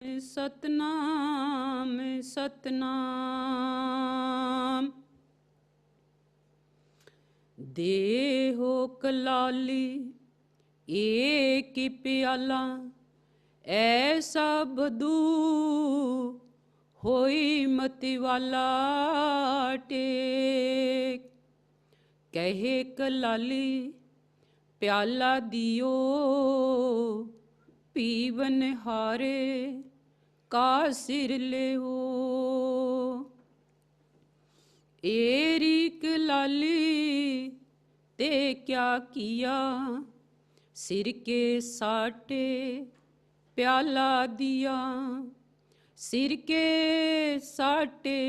सतनाम सतनाम। देहो कलाली एक प्याला, ऐसा बदू होई मति वाला टेक। कहे कलाली प्याला दियो, पीवन हारे का सिर ले हो। एरी कलाली ते क्या किया, सिर के साटे प्याला दिया। सिर के साटे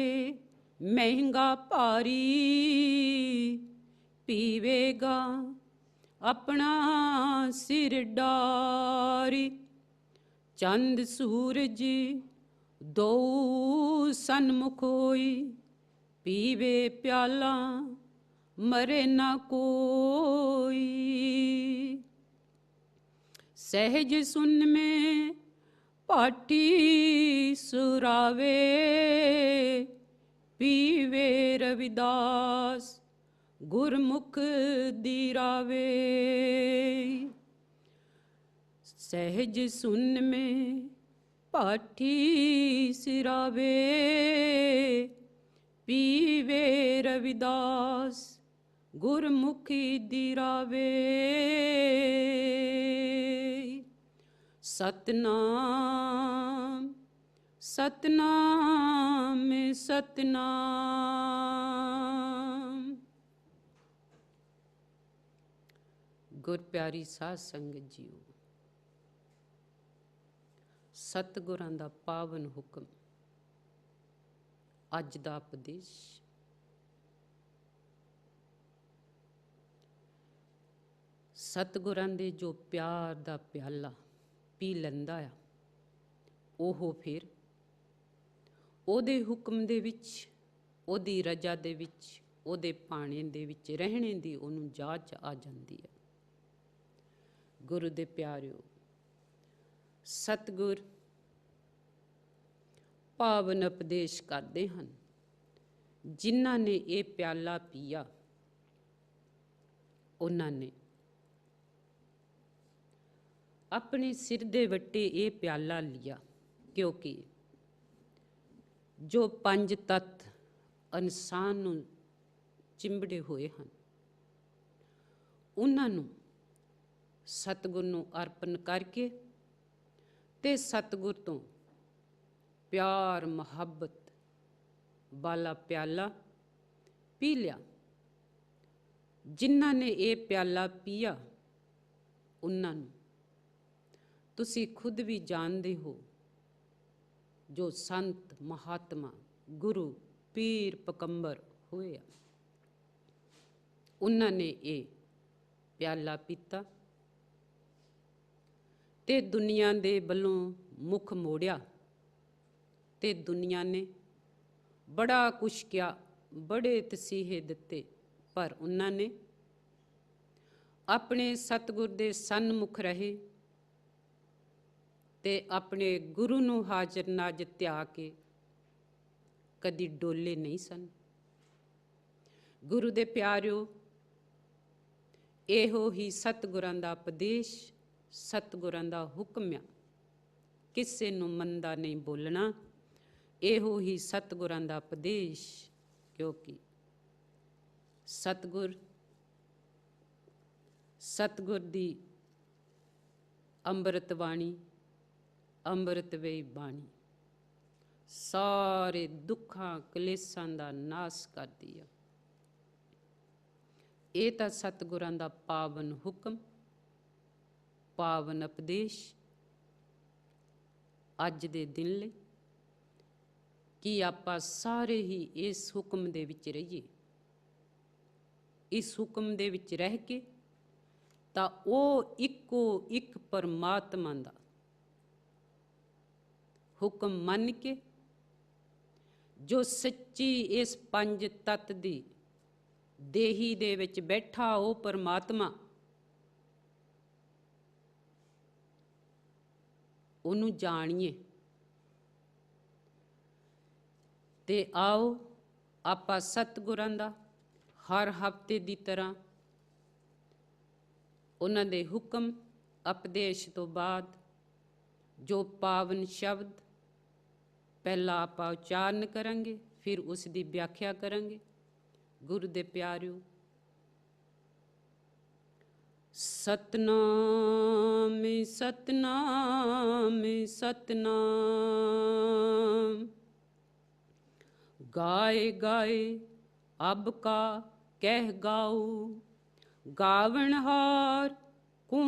महंगा पारी, पीवेगा अपना सिर डारी। चंद सूरज दो सन्मुख होई, पीवे प्याला मरे ना कोई। सहज सुन में पाठी सुरावे, पीवे रविदास गुरमुख दीरावे। सहज सुन में पाठी सिरावे, पीवे रविदास गुरमुखी दीरावे। सतनाम सतनाम सतनाम। गुर प्यारी साध संगत जीओ, सतगुरां दा पावन हुक्म, अज दा उपदेश। सतगुरां दे जो प्यार दा प्याला पी लैंदा आ, ओहो फिर ओदे हुक्म दे विच, ओदी रजा दे विच, ओदे पाणे दे विच रहने दी ओनू जाच आ जांदी है। गुरु दे प्यारिओ, सतगुर पावन उपदेश करते हैं। जिन्हां ने ये प्याला पिया, उन्हां ने अपने सिर दे वट्टे ये प्याला लिया, क्योंकि जो पंज तत्त इंसान नूं चिंबड़े हुए हैं, उन्हां नूं सतगुर नूं अर्पण करके ते सतगुर तो प्यार मुहब्बत वाला प्याला पी लिया। जिन्हां ने ये प्याला पिया, उन्हां नूं तुसी खुद भी जानते हो, जो संत महात्मा गुरु पीर पकंबर होए, उन्हां ने ये प्याला पीता ते दुनिया दे वल्लों मुख मोड़िया, ते दुनिया ने बड़ा कुछ किया, बड़े तसीहे दिते, पर उन्हां ने अपने सतगुर दे सन्मुख रहे ते अपने गुरु नूं हाजर नाजर ध्या के कदी डोले नहीं सन। गुरु दे प्यारिओ, एहो ही सतगुरां दा उपदेश, सतगुरां दा हुक्म आ, किसे नूं मंदा नहीं बोलना। एहो ही सतगुरां दा उपदेश, क्योंकि सतगुर दी अंमृत बाणी, अंमृत वे बाणी सारे दुखां कलेसां दा नाश करदी आ। ये तां सतगुरां दा पावन हुक्म, पावन उपदेश अज दे दिन लई, कि आपां सारे ही इस हुक्म दे विच रहिए। इस हुक्म दे विच रह के तां ओ इक्को इक परमात्मा दा हुक्म मन के, जो सच्ची इस पंज तत्त दी देही दे विच बैठा ओ परमात्मा, ਉਹਨੂੰ ਜਾਣੀਏ ਤੇ ਆਓ ਆਪਾਂ ਸਤਿਗੁਰਾਂ ਦਾ ਹਰ ਹਫ਼ਤੇ ਦੀ ਤਰ੍ਹਾਂ ਉਹਨਾਂ ਦੇ ਹੁਕਮ ਉਪਦੇਸ਼ ਤੋਂ ਬਾਅਦ ਜੋ ਪਾਵਨ ਸ਼ਬਦ ਪਹਿਲਾਂ ਆਪਾਂ ਉਚਾਰਨ ਕਰਾਂਗੇ, ਫਿਰ ਉਸ ਦੀ ਵਿਆਖਿਆ ਕਰਾਂਗੇ। ਗੁਰੂ ਦੇ ਪਿਆਰਿਓ, ਸਤਨਾਮ ਸਤਨਾਮ ਸਤਨਾਮ। गाए गाए अब का कह गाऊं, गावन हार को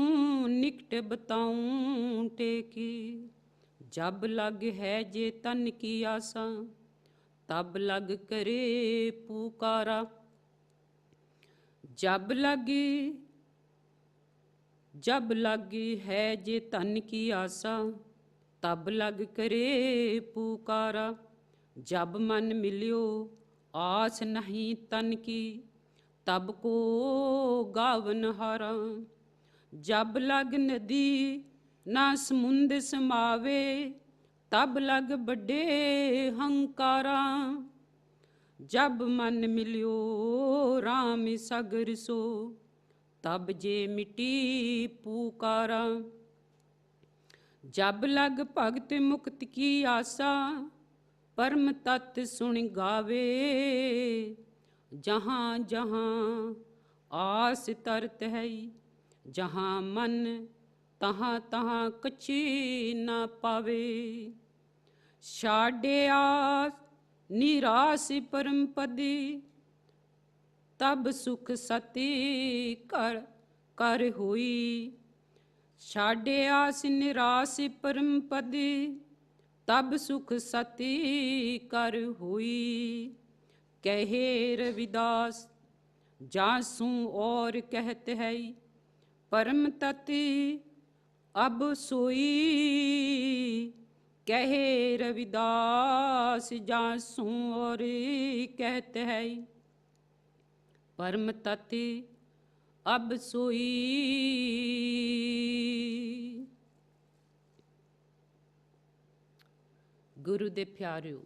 निकट बताऊं टेकी। जब लग है जे तन की आसा, तब लग करे पुकारा। जब लगी है जे तन की आसा, तब लग करे पुकारा। जब मन मिलियो आस नहीं तन की, तब को गावन हारा। जब लग नदी ना समुंद समावे, तब लग बड़े हंकारा। जब मन मिलियो राम सागर सो, तब जे मिटी पुकारा। जब लग भगत मुक्त की आसा, परम तत् सुन गावे। जहाँ जहाँ आस तरत है, जहाँ मन तहाँ तहाँ कछी न पावे। छाड़े आस निराश परम पदी, तब सुख सती कर हुई। छाड़े आस निराश परम पदी, तब सुख सती कर हुई। कहे रविदास जासू और कहते है, परम तति अब सोई। कहे रविदास जासू और कहते है, परम तति अब सोई। गुरु दे प्यारिओ,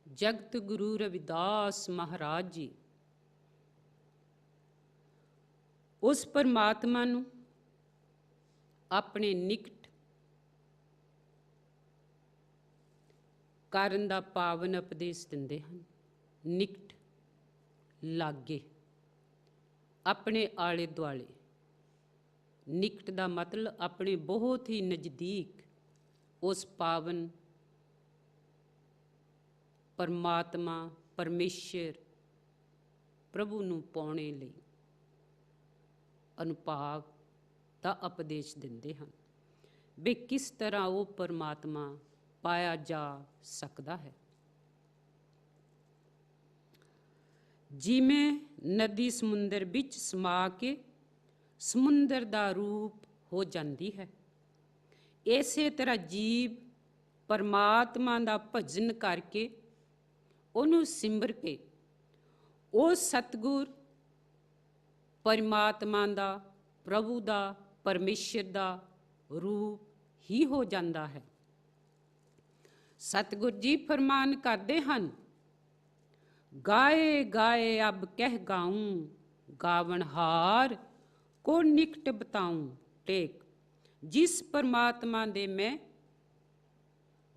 जगत गुरु रविदास महाराज जी उस परमात्मा नूं अपने निकट ਕਰਨ ਦਾ ਪਾਵਨ ਉਪਦੇਸ਼ ਦਿੰਦੇ ਹਨ। ਨਿਕਟ, ਲਾਗੇ, ਆਪਣੇ ਆਲੇ ਦੁਆਲੇ। ਨਿਕਟ ਦਾ ਮਤਲਬ ਆਪਣੇ ਬਹੁਤ ਹੀ ਨਜ਼ਦੀਕ ਉਸ ਪਾਵਨ ਪਰਮਾਤਮਾ ਪਰਮੇਸ਼ਰ ਪ੍ਰਭੂ ਨੂੰ ਪਾਉਣੇ ਲਈ ਅਨੁਭਵ ਦਾ ਉਪਦੇਸ਼ ਦਿੰਦੇ ਹਨ ਵੀ ਕਿਸ ਤਰ੍ਹਾਂ ਉਹ ਪਰਮਾਤਮਾ ਪਾਇਆ ਜਾ ਸਕਦਾ ਹੈ। ਜਿਵੇਂ ਨਦੀ ਸਮੁੰਦਰ ਵਿੱਚ ਸਮਾ ਕੇ ਸਮੁੰਦਰ ਦਾ ਰੂਪ ਹੋ ਜਾਂਦੀ ਹੈ, ਇਸੇ ਤਰ੍ਹਾਂ ਜੀਵ ਪਰਮਾਤਮਾ ਦਾ ਭਜਨ ਕਰਕੇ ਉਹਨੂੰ ਸਿਮਰ ਕੇ ਉਹ ਸਤਿਗੁਰ ਪਰਮਾਤਮਾ ਦਾ, ਪ੍ਰਭੂ ਦਾ, ਪਰਮੇਸ਼ਰ ਦਾ ਰੂਪ ਹੀ ਹੋ ਜਾਂਦਾ ਹੈ। ਸਤਿਗੁਰ ਜੀ ਫਰਮਾਨ ਕਰਦੇ ਹਨ, ਗਾਏ ਗਾਏ ਅਬ ਕਹਿ ਗਾऊं, ਗਾਵਣ ਹਾਰ ਕੋ ਨਿਕਟ ਬਤਾऊं ਟੇਕ। ਜਿਸ ਪਰਮਾਤਮਾ ਦੇ ਮੈਂ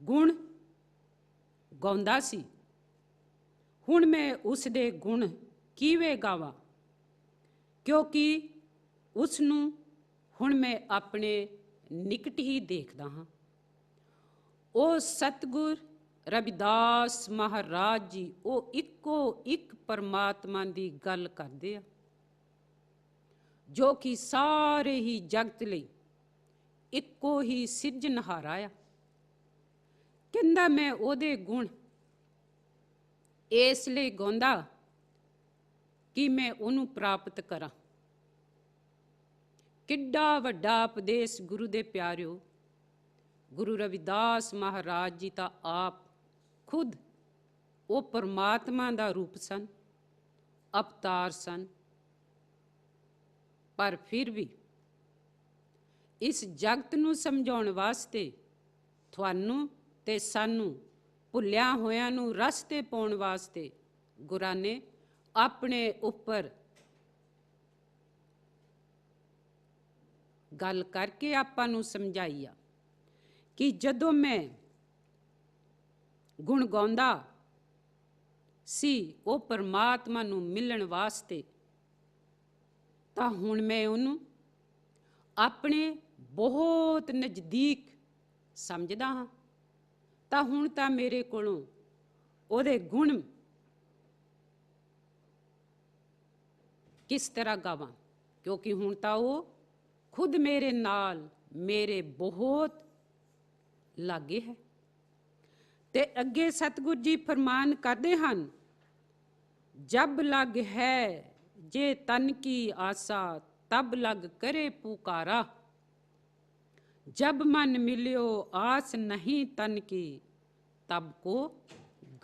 ਗੁਣ ਗਾਉਂਦਾ ਸੀ, ਹੁਣ ਮੈਂ ਉਸ ਦੇ ਗੁਣ ਕਿਵੇਂ ਗਾਵਾਂ, ਕਿਉਂਕਿ ਉਸ ਨੂੰ ਹੁਣ ਮੈਂ ਆਪਣੇ ਨਿਕਟ ਹੀ ਦੇਖਦਾ ਹਾਂ। ਉਹ ਸਤਿਗੁਰ ਰਵਿਦਾਸ ਮਹਾਰਾਜ ਜੀ ਉਹ ਇੱਕੋ ਇੱਕ ਪਰਮਾਤਮਾ ਦੀ ਗੱਲ ਕਰਦੇ ਆ, ਜੋ ਕਿ ਸਾਰੇ ਹੀ ਜਗਤ ਲਈ ਇੱਕੋ ਹੀ ਸਿਰਜਣਹਾਰਾ ਆ। ਕਹਿੰਦਾ ਮੈਂ ਉਹਦੇ ਗੁਣ ਇਸ ਲਈ ਗਾਉਂਦਾ ਕਿ ਮੈਂ ਉਹਨੂੰ ਪ੍ਰਾਪਤ ਕਰਾਂ। ਕਿੱਡਾ ਵੱਡਾ ਉਪਦੇਸ਼ ਗੁਰੂ ਦੇ ਪਿਆਰਿਓ। ਗੁਰੂ ਰਵਿਦਾਸ ਮਹਾਰਾਜ ਜੀ ਤਾਂ ਆਪ ਖੁਦ ਉਹ ਪਰਮਾਤਮਾ ਦਾ ਰੂਪ ਸਨ, ਅਵਤਾਰ ਸਨ, ਪਰ ਫਿਰ ਵੀ ਇਸ ਜਗਤ ਨੂੰ ਸਮਝਾਉਣ ਵਾਸਤੇ ਤੁਹਾਨੂੰ ਤੇ ਸਾਨੂੰ ਭੁੱਲਿਆ ਹੋਇਆਂ ਨੂੰ ਰਸਤੇ ਪਾਉਣ ਵਾਸਤੇ ਗੁਰਾਂ ਨੇ ਆਪਣੇ ਉੱਪਰ ਗੱਲ ਕਰਕੇ ਆਪਾਂ ਨੂੰ ਸਮਝਾਈ ਆ ਕਿ ਜਦੋਂ ਮੈਂ ਗੁਣ ਗਾਉਂਦਾ ਸੀ ਉਹ ਪਰਮਾਤਮਾ ਨੂੰ ਮਿਲਣ ਵਾਸਤੇ, ਤਾਂ ਹੁਣ ਮੈਂ ਉਹਨੂੰ ਆਪਣੇ ਬਹੁਤ ਨਜ਼ਦੀਕ ਸਮਝਦਾ ਹਾਂ। ਤਾਂ ਹੁਣ ਤਾਂ ਮੇਰੇ ਕੋਲੋਂ ਉਹਦੇ ਗੁਣ ਕਿਸ ਤਰ੍ਹਾਂ ਗਾਵਾਂ, ਕਿਉਂਕਿ ਹੁਣ ਤਾਂ ਉਹ ਖੁਦ ਮੇਰੇ ਨਾਲ, ਮੇਰੇ ਬਹੁਤ ਲਾਗੇ ਹੈ। ਤੇ ਅੱਗੇ ਸਤਿਗੁਰ ਜੀ ਫਰਮਾਨ ਕਰਦੇ ਹਨ, ਜਬ ਲਗ ਹੈ ਜੇ ਤਨ ਕੀ ਆਸਾ, ਤਬ ਲਗ ਕਰੇ ਪੁਕਾਰਾ। जब मन मिलियो आस नहीं तन की, तब को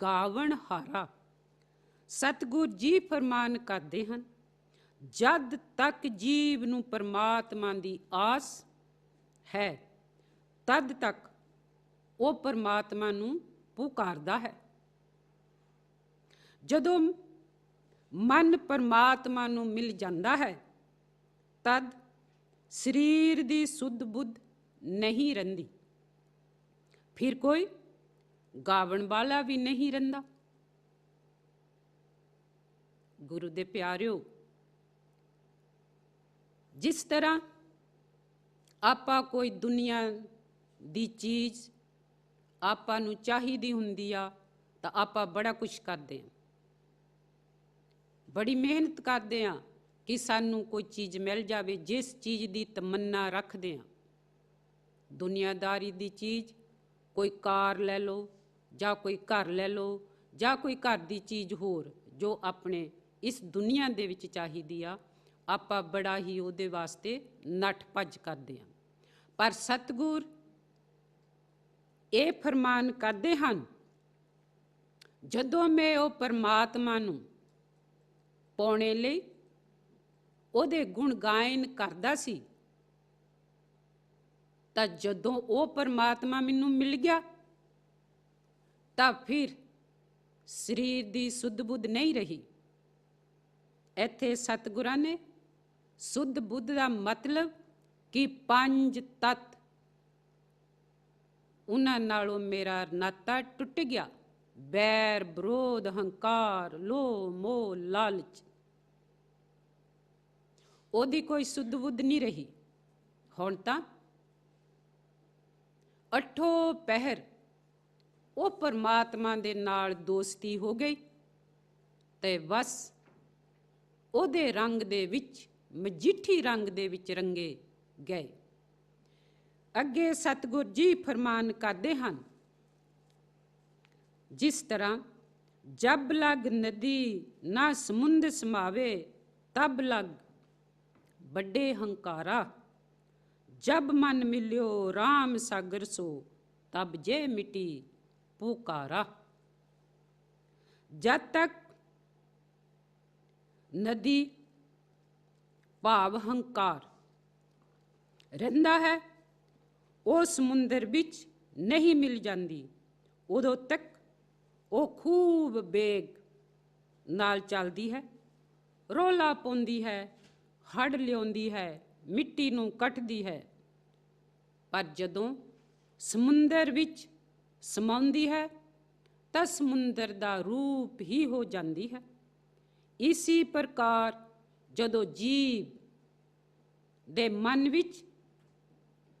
गावण हारा। सतगुर जी फरमान करते हैं, जद तक जीव नूं परमात्मा दी आस है, तद तक वो परमात्मा नूं पुकारदा है। जदों मन परमात्मा नूं मिल जांदा है, तद शरीर दी सुध बुध नहीं रहिंदी, फिर कोई गावण वाला भी नहीं रहिंदा। गुरु दे प्यारिओ, जिस तरह आपां कोई दुनिया दी चीज़ आपां नूं चाहीदी हुंदी आ, तां आपां बड़ा कुछ करदे आ, बड़ी मेहनत करदे आ कि सानूं कोई चीज़ मिल जावे, जिस चीज़ दी तमन्ना रखदे आ। दुनियादारी दी चीज़, कोई कार लै लो जां कोई घर लै लो जां कोई घर दी चीज़ होर जो अपने इस दुनिया दे विच चाहीदी आ, आपां बड़ा ही उहदे वास्ते नठ भज करदे आ। पर सतगुर ये फरमान करदे हन, जदों मैं वो परमात्मा नूं पाउणे लई उहदे गुण गायन करदा सी, ਤਾਂ ਜਦੋਂ ਉਹ ਪਰਮਾਤਮਾ ਮੈਨੂੰ ਮਿਲ ਗਿਆ, ਤਾਂ ਫਿਰ ਸਰੀਰ ਦੀ ਸੁੱਧ ਬੁੱਧ ਨਹੀਂ ਰਹੀ। ਇੱਥੇ ਸਤਿਗੁਰਾਂ ਨੇ ਸੁੱਧ ਬੁੱਧ ਦਾ ਮਤਲਬ ਕਿ ਪੰਜ ਤੱਤ, ਉਹਨਾਂ ਨਾਲੋਂ ਮੇਰਾ ਨਾਤਾ ਟੁੱਟ ਗਿਆ। ਬੈਰ, ਵਿਰੋਧ, ਹੰਕਾਰ, ਲੋਭ, ਮੋਹ, ਲਾਲਚ, ਉਹਦੀ ਕੋਈ ਸੁੱਧ ਬੁੱਧ ਨਹੀਂ ਰਹੀ। ਹੁਣ ਤਾਂ अठों पहर वो परमात्मा दे नाल दोस्ती हो गई, ते बस ओदे रंग दे विच, मजिठी रंग दे विच रंगे गए। अगे सतगुर जी फरमान करते हैं, जिस तरह जब लग नदी ना समुंद समावे, तब लग बड़े हंकारा। जब मन मिलियो राम सागर सो, तब जे मिटी पुकारा। जब तक नदी भाव हंकार रहिंदा है, वो समुंदर विच नहीं मिल जाती, उदों तक वो खूब बेग नाल चलती है, रोला पाउंदी है, हड़ लियाउंदी है, मिट्टी नूं कटदी है। पर जदों समुंदर विच समाउंदी है, तां समुंदर दा रूप ही हो जाती है। इसी प्रकार जदों जीव दे मन विच,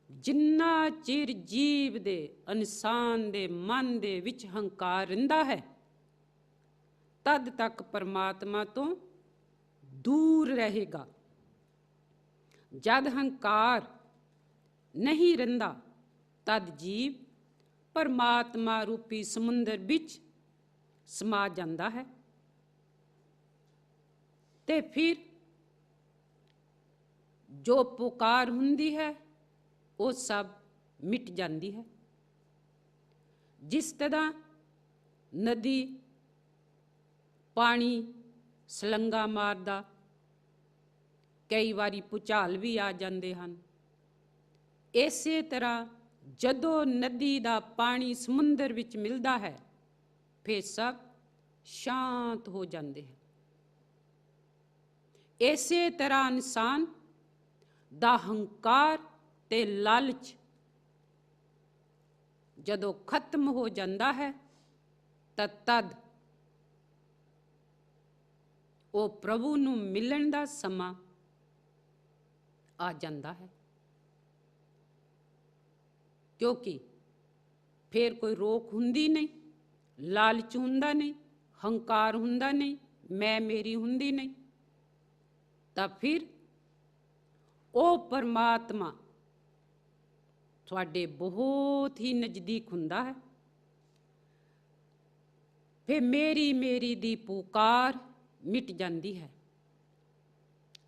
जिन्ना चिर जीव दे इंसान दे मन दे विच हंकार रहिंदा है, तद तक परमात्मा तो दूर रहेगा। जद हंकार नहीं रहिंदा, तद जीव परमात्मा रूपी समुंदर विच समा जांदा है, ते फिर जो पुकार हुंदी है वो सब मिट जाती है। जिस तरह नदी पानी सलंगा मारदा, कई बारी भूचाल भी आ जाते हैं, इसे तरह जदों नदी का पानी समुंदर विच मिलता है, ਫਿਰ ਸਭ ਸ਼ਾਂਤ ਹੋ ਜਾਂਦੇ ਹਨ। ਇਸੇ ਤਰ੍ਹਾਂ ਇਨਸਾਨ ਦਾ ਹੰਕਾਰ ਤੇ ਲਾਲਚ ਜਦੋਂ ਖਤਮ ਹੋ ਜਾਂਦਾ ਹੈ ਤਾਂ ਤਦ ਉਹ ਪ੍ਰਭੂ ਨੂੰ ਮਿਲਣ ਦਾ ਸਮਾਂ ਆ ਜਾਂਦਾ ਹੈ, ਕਿਉਂਕਿ ਫਿਰ ਕੋਈ ਰੋਕ ਹੁੰਦੀ ਨਹੀਂ, ਲਾਲਚ ਹੁੰਦਾ ਨਹੀਂ, ਹੰਕਾਰ ਹੁੰਦਾ ਨਹੀਂ, ਮੈਂ ਮੇਰੀ ਹੁੰਦੀ ਨਹੀਂ। ਤਾਂ ਫਿਰ ਉਹ ਪਰਮਾਤਮਾ ਤੁਹਾਡੇ ਬਹੁਤ ਹੀ ਨਜ਼ਦੀਕ ਹੁੰਦਾ ਹੈ। ਫਿਰ ਮੇਰੀ ਮੇਰੀ ਦੀ ਪੁਕਾਰ ਮਿਟ ਜਾਂਦੀ ਹੈ।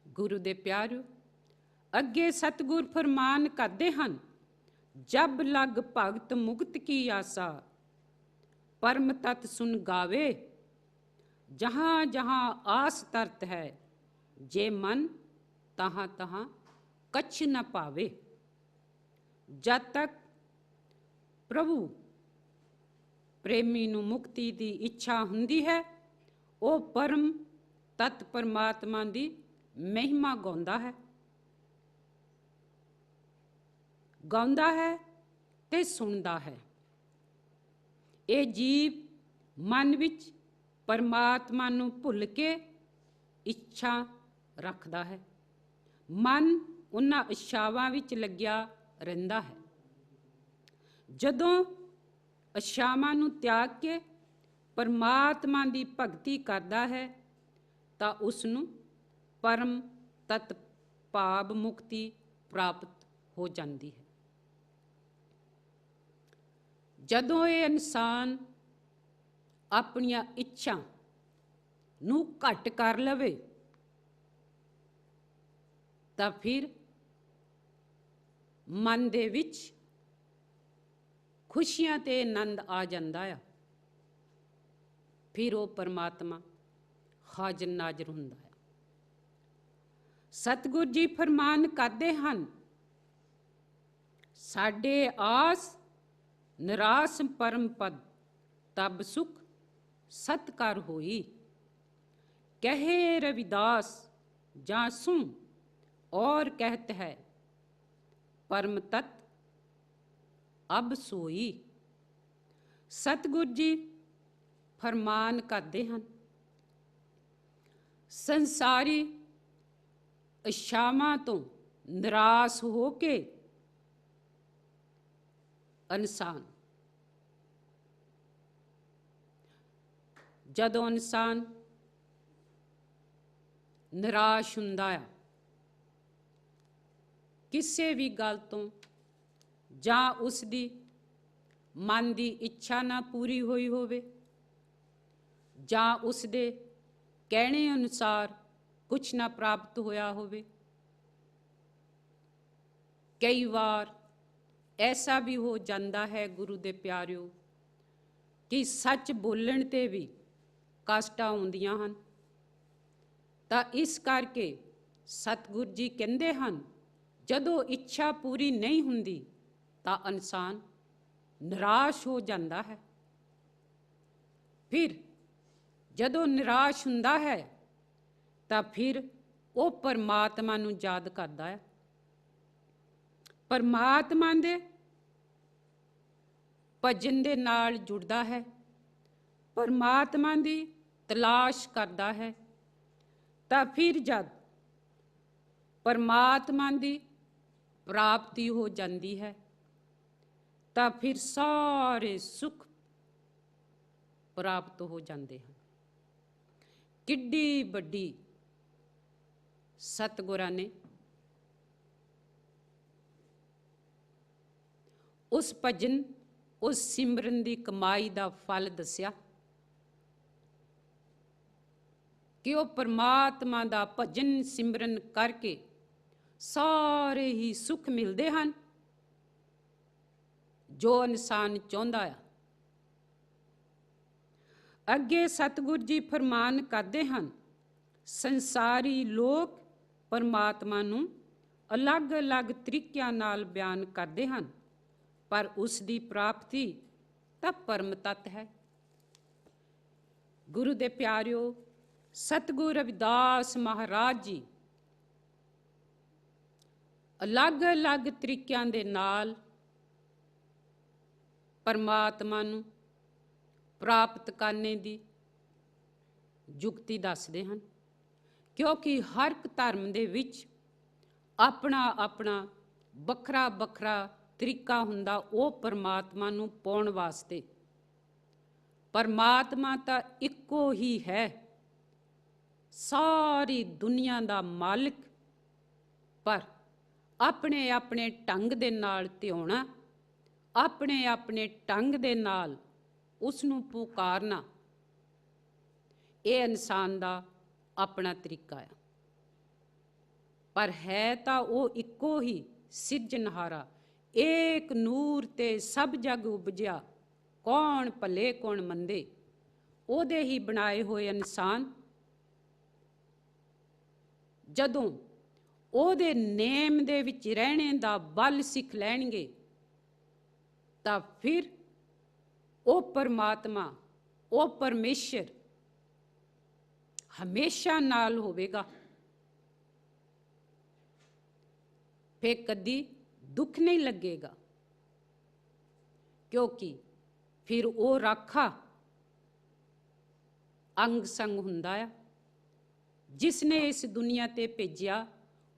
ਗੁਰੂ ਦੇ ਪਿਆਰਿਓ, ਅੱਗੇ ਸਤਿਗੁਰ ਫਰਮਾਨ ਕਰਦੇ ਹਨ, ਜਬ ਲਗ ਭਗਤ ਮੁਕਤ ਕੀ ਆਸਾ, ਪਰਮ ਤਤ ਸੁਨ ਗਾਵੇ, ਜਹਾਂ ਜਹਾਂ ਆਸ ਤਰਤ ਹੈ, ਜੇ ਮਨ ਤਹਾਂ ਤਹਾਂ ਕਛ ਨ ਪਾਵੇ। ਜਦ ਤੱਕ ਪ੍ਰਭੂ ਪ੍ਰੇਮੀ ਨੂੰ ਮੁਕਤੀ ਦੀ ਇੱਛਾ ਹੁੰਦੀ ਹੈ, ਉਹ ਪਰਮ ਤਤ ਪਰਮਾਤਮਾ ਦੀ ਮਹਿਮਾ ਗਾਉਂਦਾ ਹੈ ਤੇ ਸੁਣਦਾ ਹੈ। ਇਹ ਜੀਵ ਮਨ ਵਿੱਚ ਪਰਮਾਤਮਾ ਨੂੰ ਭੁੱਲ ਕੇ ਇੱਛਾ ਰੱਖਦਾ ਹੈ। ਮਨ ਉਹਨਾਂ ਇੱਛਾਵਾਂ ਵਿੱਚ ਲੱਗਿਆ ਰਹਿੰਦਾ ਹੈ। ਜਦੋਂ ਇੱਛਾਵਾਂ ਨੂੰ ਤਿਆਗ ਕੇ ਪਰਮਾਤਮਾ ਦੀ ਭਗਤੀ ਕਰਦਾ ਹੈ ਤਾਂ ਉਸ ਨੂੰ ਪਰਮ ਤਤ ਭਾਵ ਮੁਕਤੀ ਪ੍ਰਾਪਤ ਹੋ ਜਾਂਦੀ ਹੈ। ਜਦੋਂ ਇਹ ਇਨਸਾਨ ਆਪਣੀਆਂ ਇੱਛਾ ਨੂੰ ਘੱਟ ਕਰ ਲਵੇ ਤਾਂ ਫਿਰ ਮਨ ਦੇ ਵਿੱਚ ਖੁਸ਼ੀਆਂ ਤੇ ਆਨੰਦ ਆ ਜਾਂਦਾ ਆ। ਫਿਰ ਉਹ ਪਰਮਾਤਮਾ ਹਾਜ਼ਰ ਨਾਜ਼ਰ ਹੁੰਦਾ ਹੈ। ਸਤਿਗੁਰ ਜੀ ਫਰਮਾਨ ਕਰਦੇ ਹਨ, ਸਾਡੇ ਆਸ ਨਿਰਾਸ ਪਰਮ ਪਦ, ਤਬ ਸੁਖ ਸਤਕਾਰ ਹੋਈ। ਕਹੇ ਰਵਿਦਾਸ ਜਾਂ ਸੁਨ और कहत है, परम तत् अब सोई। सतगुरु जी फरमान करते हैं, संसारी इच्छावां तो निराश हो के इंसान जदों इंसान निराश हुंदा है ਕਿਸੇ ਵੀ ਗੱਲ ਤੋਂ, ਜਾਂ ਉਸ ਦੀ ਮਨ ਦੀ ਇੱਛਾ ਨਾ ਪੂਰੀ ਹੋਈ ਹੋਵੇ, ਜਾਂ ਉਸ ਦੇ ਕਹਿਣੇ ਅਨੁਸਾਰ ਕੁਛ ਨਾ ਪ੍ਰਾਪਤ ਹੋਇਆ ਹੋਵੇ। ਕਈ ਵਾਰ ਐਸਾ ਵੀ ਹੋ ਜਾਂਦਾ ਹੈ ਗੁਰੂ ਦੇ ਪਿਆਰਿਓ ਕਿ ਸੱਚ ਬੋਲਣ ਤੇ ਵੀ ਕਸ਼ਟਾਂ ਆਉਂਦੀਆਂ ਹਨ। ਤਾਂ ਇਸ ਕਰਕੇ ਸਤਿਗੁਰੂ ਜੀ ਕਹਿੰਦੇ ਹਨ, ਜਦੋਂ ਇੱਛਾ ਪੂਰੀ ਨਹੀਂ ਹੁੰਦੀ ਤਾਂ ਇਨਸਾਨ ਨਿਰਾਸ਼ ਹੋ ਜਾਂਦਾ ਹੈ। ਫਿਰ ਜਦੋਂ ਨਿਰਾਸ਼ ਹੁੰਦਾ ਹੈ ਤਾਂ ਫਿਰ ਉਹ ਪਰਮਾਤਮਾ ਨੂੰ ਯਾਦ ਕਰਦਾ ਹੈ, ਪਰਮਾਤਮਾ ਦੇ ਭਜਨ ਦੇ ਨਾਲ ਜੁੜਦਾ ਹੈ, ਪਰਮਾਤਮਾ ਦੀ ਤਲਾਸ਼ ਕਰਦਾ ਹੈ। ਤਾਂ ਫਿਰ ਜਦ ਪਰਮਾਤਮਾ ਦੀ ਪ੍ਰਾਪਤੀ ਹੋ ਜਾਂਦੀ ਹੈ ਤਾਂ ਫਿਰ ਸਾਰੇ ਸੁੱਖ ਪ੍ਰਾਪਤ ਹੋ ਜਾਂਦੇ ਹਨ। ਕਿੱਡੀ ਵੱਡੀ ਸਤਿਗੁਰਾਂ ਨੇ ਉਸ ਭਜਨ, ਉਸ ਸਿਮਰਨ ਦੀ ਕਮਾਈ ਦਾ ਫਲ ਦੱਸਿਆ ਕਿ ਉਹ ਪਰਮਾਤਮਾ ਦਾ ਭਜਨ ਸਿਮਰਨ ਕਰਕੇ ਸਾਰੇ ਹੀ ਸੁੱਖ ਮਿਲਦੇ ਹਨ ਜੋ ਇਨਸਾਨ ਚਾਹੁੰਦਾ ਆ। ਅੱਗੇ ਸਤਿਗੁਰ ਜੀ ਫਰਮਾਨ ਕਰਦੇ ਹਨ, ਸੰਸਾਰੀ ਲੋਕ ਪਰਮਾਤਮਾ ਨੂੰ ਅਲੱਗ-ਅਲੱਗ ਤਰੀਕਿਆਂ ਨਾਲ ਬਿਆਨ ਕਰਦੇ ਹਨ, ਪਰ ਉਸ ਦੀ ਪ੍ਰਾਪਤੀ ਤਾਂ ਪਰਮ ਤੱਤ ਹੈ। ਗੁਰੂ ਦੇ ਪਿਆਰਿਓ, ਸਤਿਗੁਰੂ ਰਵਿਦਾਸ ਮਹਾਰਾਜ ਜੀ ਅਲੱਗ-ਅਲੱਗ ਤਰੀਕਿਆਂ ਦੇ ਨਾਲ ਪਰਮਾਤਮਾ ਨੂੰ ਪ੍ਰਾਪਤ ਕਰਨੇ ਦੀ ਯੁਕਤੀ ਦੱਸਦੇ ਹਨ, ਕਿਉਂਕਿ ਹਰ ਇੱਕ ਧਰਮ ਦੇ ਵਿੱਚ ਆਪਣਾ ਆਪਣਾ ਵੱਖਰਾ ਵੱਖਰਾ ਤਰੀਕਾ ਹੁੰਦਾ ਉਹ ਪਰਮਾਤਮਾ ਨੂੰ ਪਾਉਣ ਵਾਸਤੇ। ਪਰਮਾਤਮਾ ਤਾਂ ਇੱਕੋ ਹੀ ਹੈ, ਸਾਰੀ ਦੁਨੀਆ ਦਾ ਮਾਲਿਕ, ਪਰ ਆਪਣੇ ਆਪਣੇ ਢੰਗ ਦੇ ਨਾਲ ਧਿਆਉਣਾ, ਆਪਣੇ ਆਪਣੇ ਢੰਗ ਦੇ ਨਾਲ ਉਸ ਨੂੰ ਪੁਕਾਰਨਾ, ਇਹ ਇਨਸਾਨ ਦਾ ਆਪਣਾ ਤਰੀਕਾ ਹੈ। ਪਰ ਹੈ ਤਾਂ ਉਹ ਇੱਕੋ ਹੀ ਸਿਰਜਣਹਾਰਾ, ਏਕ ਨੂਰ ਤੇ ਸਭ ਜਗ ਉਪਜਿਆ, ਕੌਣ ਭਲੇ ਕੌਣ ਮੰਦੇ। ਉਹਦੇ ਹੀ ਬਣਾਏ ਹੋਏ ਇਨਸਾਨ ਜਦੋਂ ਉਹਦੇ ਨੇਮ ਦੇ ਵਿੱਚ ਰਹਿਣੇ ਦਾ ਬਲ ਸਿੱਖ ਲੈਣਗੇ ਤਾਂ ਫਿਰ ਉਹ ਪਰਮਾਤਮਾ, ਉਹ ਪਰਮੇਸ਼ਰ ਹਮੇਸ਼ਾ ਨਾਲ ਹੋਵੇਗਾ। ਫਿਰ ਕਦੀ ਦੁੱਖ ਨਹੀਂ ਲੱਗੇਗਾ, ਕਿਉਂਕਿ ਫਿਰ ਉਹ ਰਾਖਾ ਅੰਗ ਸੰਗ ਹੁੰਦਾ ਆ। ਜਿਸ ਨੇ ਇਸ ਦੁਨੀਆ ਤੇ ਭੇਜਿਆ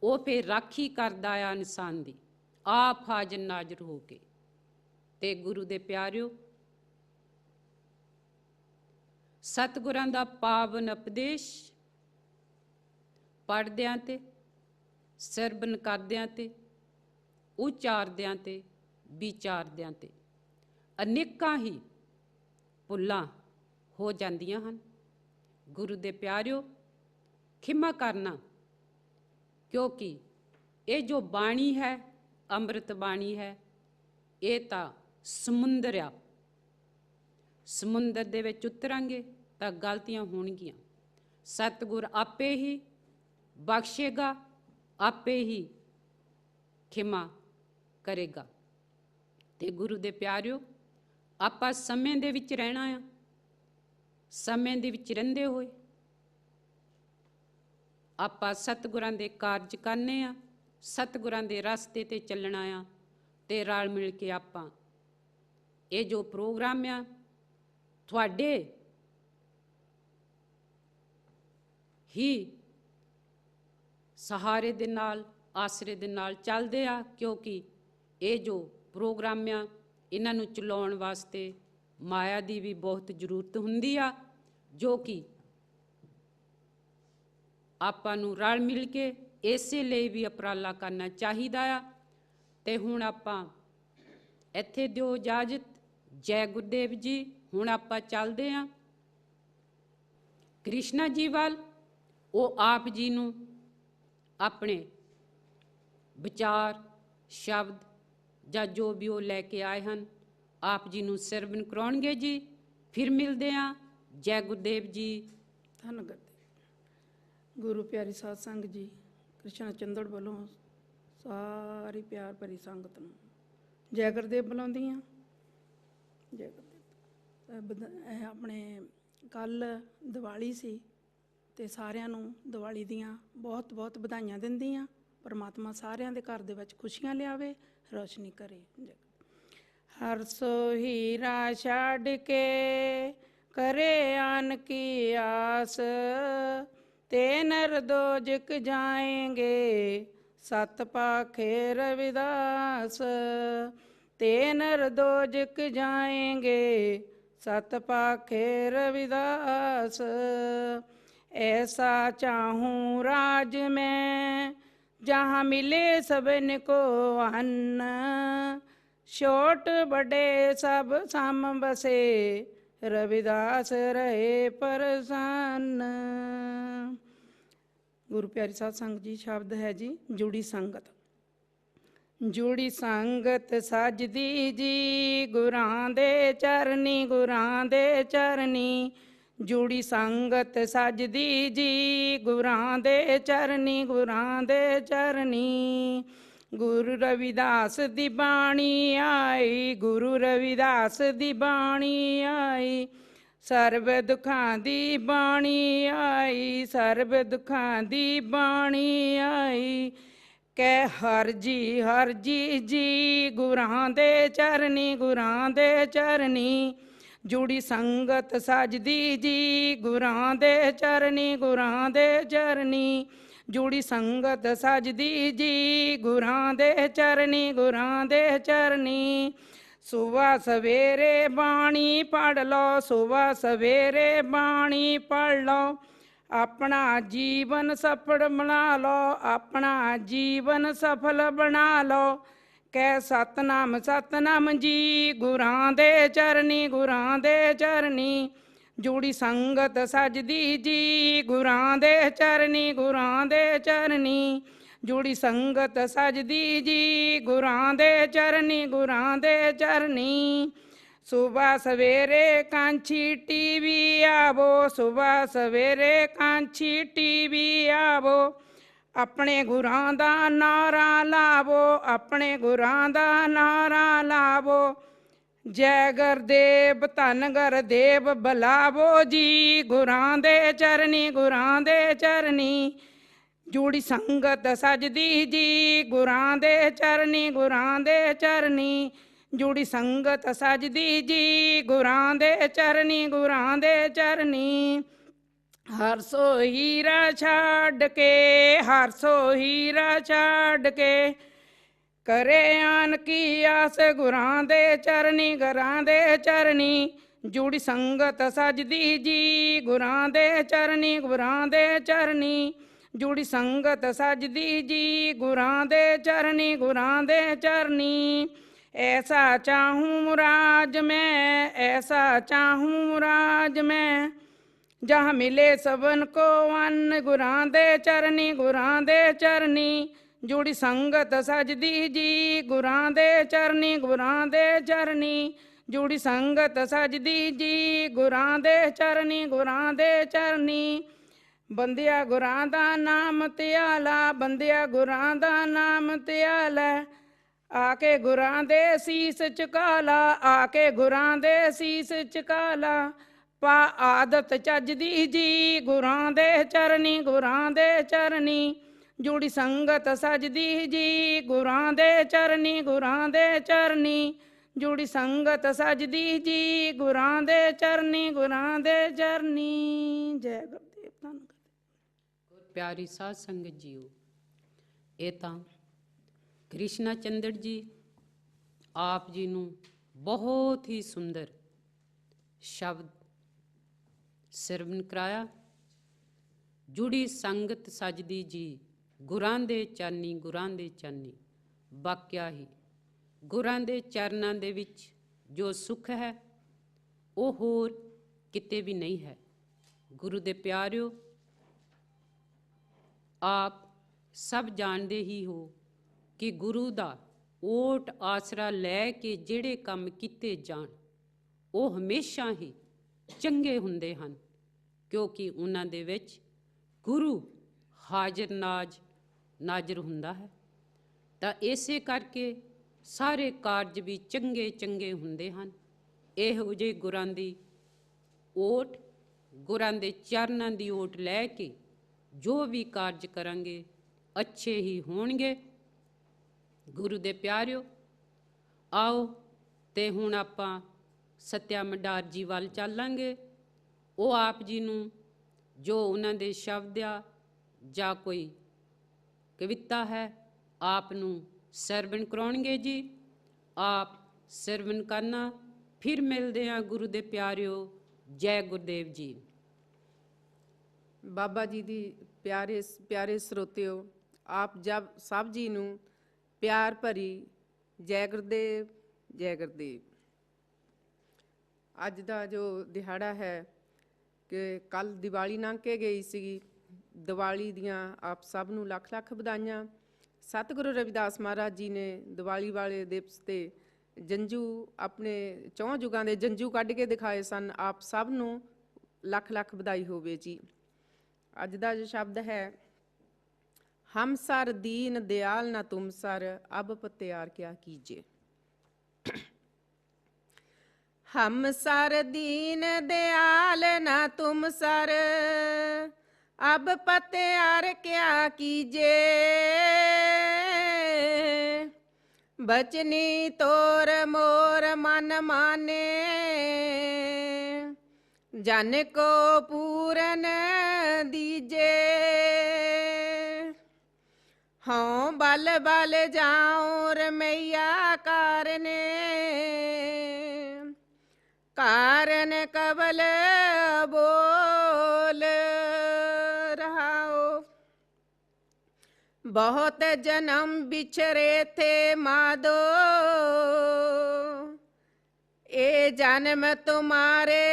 ਉਹ ਫਿਰ ਰਾਖੀ ਕਰਦਾ ਆ ਇਨਸਾਨ ਦੀ, ਆਪ ਹਾਜ਼ਰ ਨਾਜ਼ਰ ਹੋ ਕੇ। ਤੇ ਗੁਰੂ ਦੇ ਪਿਆਰਿਓ, ਸਤਿਗੁਰਾਂ ਦਾ ਪਾਵਨ ਉਪਦੇਸ਼ ਪੜ੍ਹਦਿਆਂ ਤੇ, ਸਰਵਣ ਕਰਦਿਆਂ ਤੇ, ਉਚਾਰਦਿਆਂ ਤੇ, ਵਿਚਾਰਦਿਆਂ ਤੇ ਅਨੇਕਾਂ ਹੀ ਭੁੱਲਾਂ ਹੋ ਜਾਂਦੀਆਂ ਹਨ। ਗੁਰੂ ਦੇ ਪਿਆਰਿਓ, ਖਿਮਾ ਕਰਨਾ, ਕਿਉਂਕਿ ਇਹ ਜੋ ਬਾਣੀ ਹੈ, ਅੰਮ੍ਰਿਤ ਬਾਣੀ ਹੈ, ਇਹ ਤਾਂ ਸਮੁੰਦਰ ਆ। ਸਮੁੰਦਰ ਦੇ ਵਿੱਚ ਉਤਰਾਂਗੇ ਤਾਂ ਗਲਤੀਆਂ ਹੋਣਗੀਆਂ। ਸਤਿਗੁਰ ਆਪੇ ਹੀ ਬਖਸ਼ੇਗਾ, ਆਪੇ ਹੀ ਖਿਮਾ ਕਰੇਗਾ। ਤੇ ਗੁਰੂ ਦੇ ਪਿਆਰਿਓ, ਆਪਾਂ ਸਮੇਂ ਦੇ ਵਿੱਚ ਰਹਿਣਾ ਆ। ਸਮੇਂ ਦੇ ਵਿੱਚ ਰਹਿੰਦੇ ਹੋਏ ਆਪਾਂ ਸਤਿਗੁਰਾਂ ਦੇ ਕਾਰਜ ਕਰਨੇ ਆ, ਸਤਿਗੁਰਾਂ ਦੇ ਰਸਤੇ ਤੇ ਚੱਲਣਾ ਆ। ਤੇ ਰਲ ਮਿਲ ਕੇ ਆਪਾਂ ਇਹ ਜੋ ਪ੍ਰੋਗਰਾਮ ਆ ਤੁਹਾਡੇ ਹੀ ਸਹਾਰੇ ਦੇ ਨਾਲ, ਆਸਰੇ ਦੇ ਨਾਲ ਚੱਲਦੇ ਆ, ਕਿਉਂਕਿ ਇਹ ਜੋ ਪ੍ਰੋਗਰਾਮ ਆ ਇਹਨਾਂ ਨੂੰ ਚਲਾਉਣ ਵਾਸਤੇ ਮਾਇਆ ਦੀ ਵੀ ਬਹੁਤ ਜ਼ਰੂਰਤ ਹੁੰਦੀ ਆ, ਜੋ ਕਿ ਆਪਾਂ ਨੂੰ ਰਲ ਮਿਲ ਕੇ ਇਸੇ ਲਈ ਵੀ ਉਪਰਾਲਾ ਕਰਨਾ ਚਾਹੀਦਾ ਆ। ਤੇ ਹੁਣ ਆਪਾਂ ਇੱਥੇ ਦਿਓ ਇਜਾਜ਼ਤ। ਜੈ ਗੁਰਦੇਵ ਜੀ। ਹੁਣ ਆਪਾਂ ਚੱਲਦੇ ਹਾਂ ਕ੍ਰਿਸ਼ਨਾ ਜੀ ਵੱਲ। ਉਹ ਆਪ ਜੀ ਨੂੰ ਆਪਣੇ ਵਿਚਾਰ, ਸ਼ਬਦ ਜਾਂ ਜੋ ਵੀ ਉਹ ਲੈ ਕੇ ਆਏ ਹਨ, ਆਪ ਜੀ ਨੂੰ ਸਰਵਣ ਕਰਾਉਣਗੇ ਜੀ। ਫਿਰ ਮਿਲਦੇ ਹਾਂ। ਜੈ ਗੁਰਦੇਵ ਜੀ। ਧੰਨ ਗੁਰਦੇਵ। ਗੁਰੂ ਪਿਆਰੀ ਸਾਧ ਸੰਗਤ ਜੀ, ਕ੍ਰਿਸ਼ਨਾ ਚੰਦੜ ਵੱਲੋਂ ਸਾਰੀ ਪਿਆਰ ਭਰੀ ਸੰਗਤ ਨੂੰ ਜੈ ਗੁਰਦੇਵ ਬੁਲਾਉਂਦੀ ਹਾਂ। ਜੈ ਗੁਰਦੇਵ। ਆਪਣੇ ਕੱਲ ਦੀਵਾਲੀ ਸੀ ਤੇ ਸਾਰਿਆਂ ਨੂੰ ਦੀਵਾਲੀ ਦੀਆਂ ਬਹੁਤ ਬਹੁਤ ਵਧਾਈਆਂ ਦਿੰਦੀ ਹਾਂ। ਪਰਮਾਤਮਾ ਸਾਰਿਆਂ ਦੇ ਘਰ ਦੇ ਵਿੱਚ ਖੁਸ਼ੀਆਂ ਲਿਆਵੇ, ਰੋਸ਼ਨੀ ਕਰੇ। ਹਰ ਸੋ ਹੀਰਾ ਛੱਡ ਕੇ ਕਰੇ ਆਨ ਕੀ ਆਸ, ਤੇ ਨਰ ਦੋਜਕ ਜਾਏਂਗੇ ਸਤ ਪਾਖੇ ਰਵਿਦਾਸ। ਤੇ ਨਰ ਦੋਜਕ ਜਾਏਂਗੇ सत पाखे रविदास। ऐसा चाहूँ राज में जहाँ मिले सबन को अन्न, छोट बड़े सब सम बसे रविदास रहे प्रसन्न। गुरु प्यारी साध संगत जी, शब्द है जी जुड़ी संगत। जुड़ी संगत सजदी जी गुरां दे चरनी, गुरां दे चरनी। जुड़ी संगत सजदी जी गुरां दे चरनी, गुरां दे चरनी। गुरु रविदास दी बाणी आई, गुरु रविदास दी बाणी आई। ਸਰਬ ਦੁੱਖਾਂ ਦੀ ਬਾਣੀ ਆਈ, ਸਰਬ ਦੁੱਖਾਂ ਦੀ ਬਾਣੀ ਆਈ। ਕਹਿ ਹਰ ਜੀ ਜੀ, ਗੁਰਾਂ ਦੇ ਚਰਨੀ, ਗੁਰਾਂ ਦੇ ਚਰਨੀ। ਜੁੜੀ ਸੰਗਤ ਸਜਦੀ ਜੀ, ਗੁਰਾਂ ਦੇ ਚਰਨੀ, ਗੁਰਾਂ ਦੇ ਚਰਨੀ। ਜੁੜੀ ਸੰਗਤ ਸਜਦੀ ਜੀ, ਗੁਰਾਂ ਦੇ ਚਰਨੀ, ਗੁਰਾਂ ਦੇ ਚਰਨੀ। ਸੁਬਹ ਸਵੇਰੇ ਬਾਣੀ ਪੜ੍ਹ ਲਓ, ਸੁਬਹ ਸਵੇਰੇ ਬਾਣੀ ਪੜ੍ਹ ਲਓ। ਆਪਣਾ ਜੀਵਨ ਸਫਲ ਬਣਾ ਲਓ, ਆਪਣਾ ਜੀਵਨ ਸਫਲ ਬਣਾ ਲਓ। ਕਹਿ ਸਤਨਾਮ ਸਤਨਾਮ ਜੀ, ਗੁਰਾਂ ਦੇ ਚਰਨੀ, ਗੁਰਾਂ ਦੇ ਚਰਨੀ। ਜੁੜੀ ਸੰਗਤ ਸਜਦੀ ਜੀ, ਗੁਰਾਂ ਦੇ ਚਰਨੀ, ਗੁਰਾਂ ਦੇ ਚਰਨੀ। ਜੁੜੀ ਸੰਗਤ ਸਜਦੀ ਜੀ, ਗੁਰਾਂ ਦੇ ਚਰਨੀ, ਗੁਰਾਂ ਦੇ ਚਰਨੀ। ਸੁਬਹ ਸਵੇਰੇ ਕਾਂਛੀ ਟੀਵੀ ਆਵੋ, ਸੁਬਹ ਸਵੇਰੇ ਕਾਂਛੀ ਟੀਵੀ ਆਵੋ। ਆਪਣੇ ਗੁਰਾਂ ਦਾ ਨਾਰਾ ਲਾਵੋ, ਆਪਣੇ ਗੁਰਾਂ ਦਾ ਨਾਰਾ ਲਾਵੋ। ਜੈ ਗੁਰਦੇਵ ਧੰਨ ਗੁਰਦੇਵ ਬੁਲਾਵੋ ਜੀ, ਗੁਰਾਂ ਦੇ ਚਰਨੀ, ਗੁਰਾਂ ਦੇ ਚਰਨੀ। ਜੁੜੀ ਸੰਗਤ ਸਜਦੀ ਜੀ, ਗੁਰਾਂ ਦੇ ਚਰਨੀ, ਗੁਰਾਂ ਦੇ ਚਰਨੀ। ਜੁੜੀ ਸੰਗਤ ਸਜਦੀ ਜੀ, ਗੁਰਾਂ ਦੇ ਚਰਨੀ, ਗੁਰਾਂ ਦੇ ਚਰਨੀ। ਹਰ ਸੋ ਹੀਰਾ ਛੱਡ ਕੇ, ਹਰ ਸੋ ਹੀਰਾ ਛੱਡ ਕੇ। ਕਰੇ ਆਨ ਕੀ ਆਸ, ਗੁਰਾਂ ਦੇ ਚਰਨੀ, ਗੁਰਾਂ ਦੇ ਚਰਨੀ। ਜੁੜੀ ਸੰਗਤ ਸਜਦੀ ਜੀ, ਗੁਰਾਂ ਦੇ ਚਰਨੀ, ਗੁਰਾਂ ਦੇ ਚਰਨੀ। ਜੁੜੀ ਸੰਗਤ ਸਜਦੀ ਜੀ, ਗੁਰਾਂ ਦੇ ਚਰਨੀ, ਗੁਰਾਂ ਦੇ ਚਰਨੀ। ਐਸਾ ਚਾਹੂੰ ਮੁਰਾਜ ਮੈਂ, ਐਸਾ ਚਾਹੂੰ ਮੁਰਾਜ ਮੈਂ। ਜਹਾਂ ਮਿਲੇ ਸਭਨ ਕੋ ਅੰਨ, ਗੁਰਾਂ ਦੇ ਚਰਨੀ, ਗੁਰਾਂ ਦੇ ਚਰਨੀ। ਜੁੜੀ ਸੰਗਤ ਸਜਦੀ ਜੀ, ਗੁਰਾਂ ਦੇ ਚਰਨੀ, ਗੁਰਾਂ ਦੇ ਚਰਨੀ। ਜੁੜੀ ਸੰਗਤ ਸਜਦੀ ਜੀ, ਗੁਰਾਂ ਦੇ ਚਰਨੀ, ਗੁਰਾਂ ਦੇ ਚਰਨੀ। ਬੰਦਿਆ ਗੁਰਾਂ ਦਾ ਨਾਮ ਧਿਆਲਾ, ਬੰਦਿਆ ਗੁਰਾਂ ਦਾ ਨਾਮ ਧਿਆਲਾ। ਆ ਕੇ ਗੁਰਾਂ ਦੇ ਸੀਸ ਝੁਕਾ ਲਾ, ਆ ਕੇ ਗੁਰਾਂ ਦੇ ਸੀਸ ਝੁਕਾ ਲਾ। ਪਾ ਆਦਤ ਚੱਜਦੀ ਜੀ, ਗੁਰਾਂ ਦੇ ਚਰਨੀ, ਗੁਰਾਂ ਦੇ ਚਰਨੀ। ਜੁੜੀ ਸੰਗਤ ਸਜਦੀ ਜੀ, ਗੁਰਾਂ ਦੇ ਚਰਨੀ, ਗੁਰਾਂ ਦੇ ਚਰਨੀ। ਜੁੜੀ ਸੰਗਤ ਸਜਦੀ ਜੀ, ਗੁਰਾਂ ਦੇ ਚਰਨੀ, ਗੁਰਾਂ ਦੇ ਚਰਨੀ। ਜੈ ਗੁਰਦੇਵ ਧੰਨ ਗੁਰਦੇਵ। ਪਿਆਰੀ ਸਾਧ ਸੰਗਤ ਜੀਓ, ਇਹ ਤਾਂ ਕ੍ਰਿਸ਼ਨਾ ਚੰਦਰ ਜੀ ਆਪ ਜੀ ਨੂੰ ਬਹੁਤ ਹੀ ਸੁੰਦਰ ਸ਼ਬਦ ਸਰਵਣ ਕਰਾਇਆ। ਜੁੜੀ ਸੰਗਤ ਸਜਦੀ ਜੀ, ਗੁਰਾਂ ਦੇ ਚਾਨੀ, ਗੁਰਾਂ ਦੇ ਚਾਨੀ। ਵਾਕਿਆ ਹੀ ਗੁਰਾਂ ਦੇ ਚਰਨਾਂ ਦੇ ਵਿੱਚ ਜੋ ਸੁੱਖ ਹੈ ਉਹ ਹੋਰ ਕਿਤੇ ਵੀ ਨਹੀਂ ਹੈ। ਗੁਰੂ ਦੇ ਪਿਆਰਿਓ, ਆਪ ਸਭ ਜਾਣਦੇ ਹੀ ਹੋ ਕਿ ਗੁਰੂ ਦਾ ਓਟ ਆਸਰਾ ਲੈ ਕੇ ਜਿਹੜੇ ਕੰਮ ਕੀਤੇ ਜਾਣ ਉਹ ਹਮੇਸ਼ਾ ਹੀ ਚੰਗੇ ਹੁੰਦੇ ਹਨ, ਕਿਉਂਕਿ ਉਹਨਾਂ ਦੇ ਵਿੱਚ ਗੁਰੂ ਹਾਜ਼ਰ ਨਾਜ਼ਰ ਹੁੰਦਾ ਹੈ। ਤਾਂ ਇਸੇ ਕਰਕੇ ਸਾਰੇ ਕਾਰਜ ਵੀ ਚੰਗੇ ਚੰਗੇ ਹੁੰਦੇ ਹਨ। ਇਹੋ ਜਿਹੇ ਗੁਰਾਂ ਦੀ ਓਟ, ਗੁਰਾਂ ਦੇ ਚਰਨਾਂ ਦੀ ਓਟ ਲੈ ਕੇ ਜੋ ਵੀ ਕਾਰਜ ਕਰਾਂਗੇ ਅੱਛੇ ਹੀ ਹੋਣਗੇ। ਗੁਰੂ ਦੇ ਪਿਆਰਿਓ, ਆਓ ਤੇ ਹੁਣ ਆਪਾਂ ਸੱਤਿਆ ਮਡਾਰ ਜੀ ਵੱਲ ਚੱਲਾਂਗੇ। ਉਹ ਆਪ ਜੀ ਨੂੰ ਜੋ ਉਹਨਾਂ ਦੇ ਸ਼ਬਦ ਆ ਜਾਂ ਕੋਈ ਕਵਿਤਾ ਹੈ ਆਪ ਨੂੰ ਸਰਵਣ ਕਰਾਉਣਗੇ ਜੀ। ਆਪ ਸਰਵਣ ਕਰਨਾ। ਫਿਰ ਮਿਲਦੇ ਹਾਂ ਗੁਰੂ ਦੇ ਪਿਆਰਿਓ। ਜੈ ਗੁਰਦੇਵ ਜੀ। ਬਾਬਾ ਜੀ ਦੀ ਪਿਆਰੇ ਸਰੋਤਿਓ, ਆਪ ਸਭ ਜੀ ਨੂੰ ਪਿਆਰ ਭਰੀ ਜੈ ਗੁਰਦੇਵ, ਜੈ ਗੁਰਦੇਵ। ਅੱਜ ਦਾ ਜੋ ਦਿਹਾੜਾ ਹੈ ਕਿ ਕੱਲ੍ਹ ਦੀਵਾਲੀ ਲੰਘ ਕੇ ਗਈ ਸੀਗੀ। ਦੀਵਾਲੀ ਦੀਆਂ ਆਪ ਸਭ ਨੂੰ ਲੱਖ ਲੱਖ ਵਧਾਈਆਂ। ਸਤਿਗੁਰੂ ਰਵਿਦਾਸ ਮਹਾਰਾਜ ਜੀ ਨੇ ਦੀਵਾਲੀ ਵਾਲੇ ਦਿਵਸ 'ਤੇ ਜੰਝੂ, ਆਪਣੇ 4 ਯੁਗਾਂ ਦੇ ਜੰਝੂ ਕੱਢ ਕੇ ਦਿਖਾਏ ਸਨ। ਆਪ ਸਭ ਨੂੰ ਲੱਖ ਲੱਖ ਵਧਾਈ ਹੋਵੇ ਜੀ। ਅੱਜ ਦਾ ਜੋ ਸ਼ਬਦ ਹੈ, ਹਮ ਸਰ ਦੀਨ ਦਿਆਲ ਨਾ ਤੁਮ ਸਰ, ਅਬ ਪਤਿਆਰ ਕਿਆ ਕੀਜੇ। हम सर दीन दयाल ना तुम सर, अब पत्यार क्या कीजे। बचनी तोर मोर मन माने, जन को पूरन दीजे। हाँ बल बल जाऊं रमैया कारने, कारण कबल बोल रहाओ। बहुत जन्म बिछरे थे माधो, ए जन्म तुम्हारे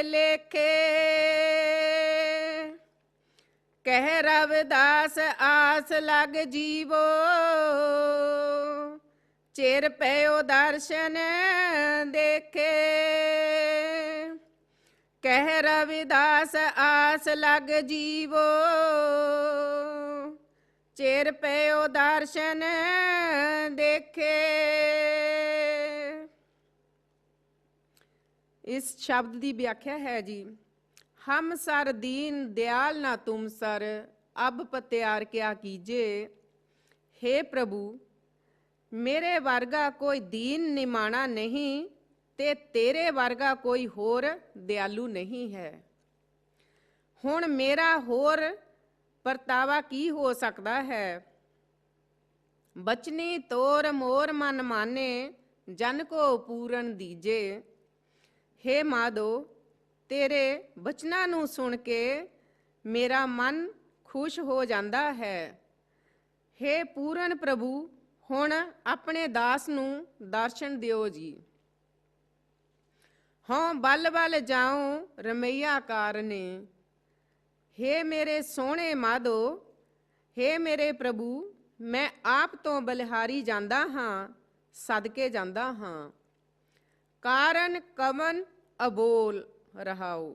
लेखे। कह रविदास आस लग जीवो, चिर पयो दर्शन देखे। कह रविदास आस लग जीवो, चिर पयो दर्शन देखे। इस शब्द की व्याख्या है जी, हम सर दीन दयाल ना तुम सर, अब पत्यार क्या कीजे। हे प्रभु, मेरे वर्गा कोई दीन निमाना नहीं, ते तेरे वर्गा कोई होर दयालु नहीं है। हुण मेरा होर परतावा की हो सकता है। बचनी तोर मोर मन माने, जन को पूरन दीजे। हे माधो, तेरे बचनां नूं सुन के मेरा मन खुश हो जाता है। हे पूरन प्रभु, हुण अपने दास नूं दर्शन दियो जी। हाँ बल बल जाऊं रमैया कारने। हे मेरे सोहणे माधो, हे मेरे प्रभु, मैं आप तो बलिहारी जांदा हाँ, सदके जांदा हाँ। कारण कवन अबोल रहाओ।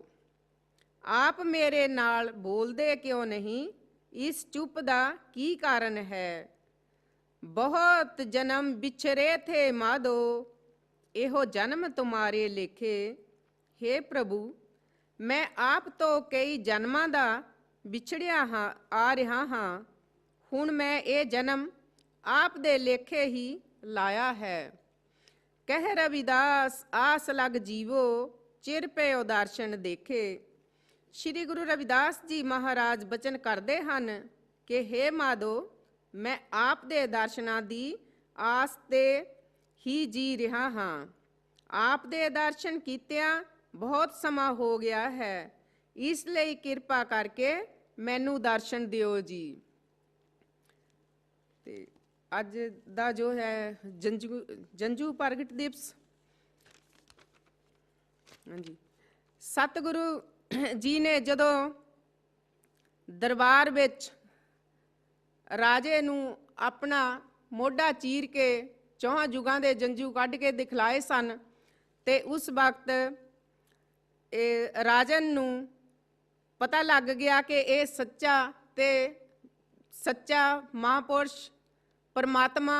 आप मेरे नाल बोलदे क्यों नहीं, इस चुप दा की कारण है। बहुत जन्म बिछरे थे माधो, एहो जन्म तुम्हारे लेखे। हे प्रभु, मैं आप तो कई जन्मां दा विछड़िया हाँ आ रहा हाँ। हुण मैं ये जन्म आप दे लेखे ही लाया है। कह रविदास आस लग जीवो, चिर पयो दर्शन देखे। श्री गुरु रविदास जी महाराज बचन करते हैं कि हे माधो, मैं आप दे दर्शनां दी आस ते ही जी रहा हाँ। आप दे दर्शन कीतिया बहुत समा हो गया है, इसलिए किरपा करके मैनू दर्शन दियो जी। ते अज दा जो है जंजू प्रगट दिवस, हाँ जी, सतगुरु जी ने जदों दरबार विच राजे नूं अपना मोढा चीर के चौहां जुगां दे जंजू कढ के दिखलाए सन, ते उस वक्त राजन नूं पता लग गया कि ये सच्चा ते सच्चा महापुरुष परमात्मा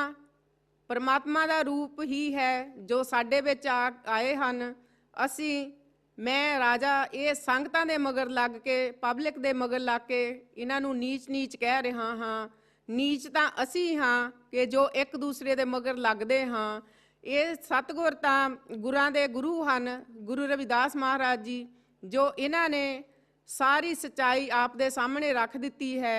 परमात्मा दा रूप ही है जो साडे विच आए हन। असी मैं राजा ये संगतां दे मगर लग के पब्लिक दे मगर लग के इन्हां नूं नीच नीच कह रहा हाँ। नीच तां असी हाँ कि जो एक दूसरे दे मगर लगदे हाँ। ये सतगुर तां गुरां दे गुरु हन, गुरु रविदास महाराज जी, जो इन्हां ने सारी सच्चाई आप दे सामने रख दिती है।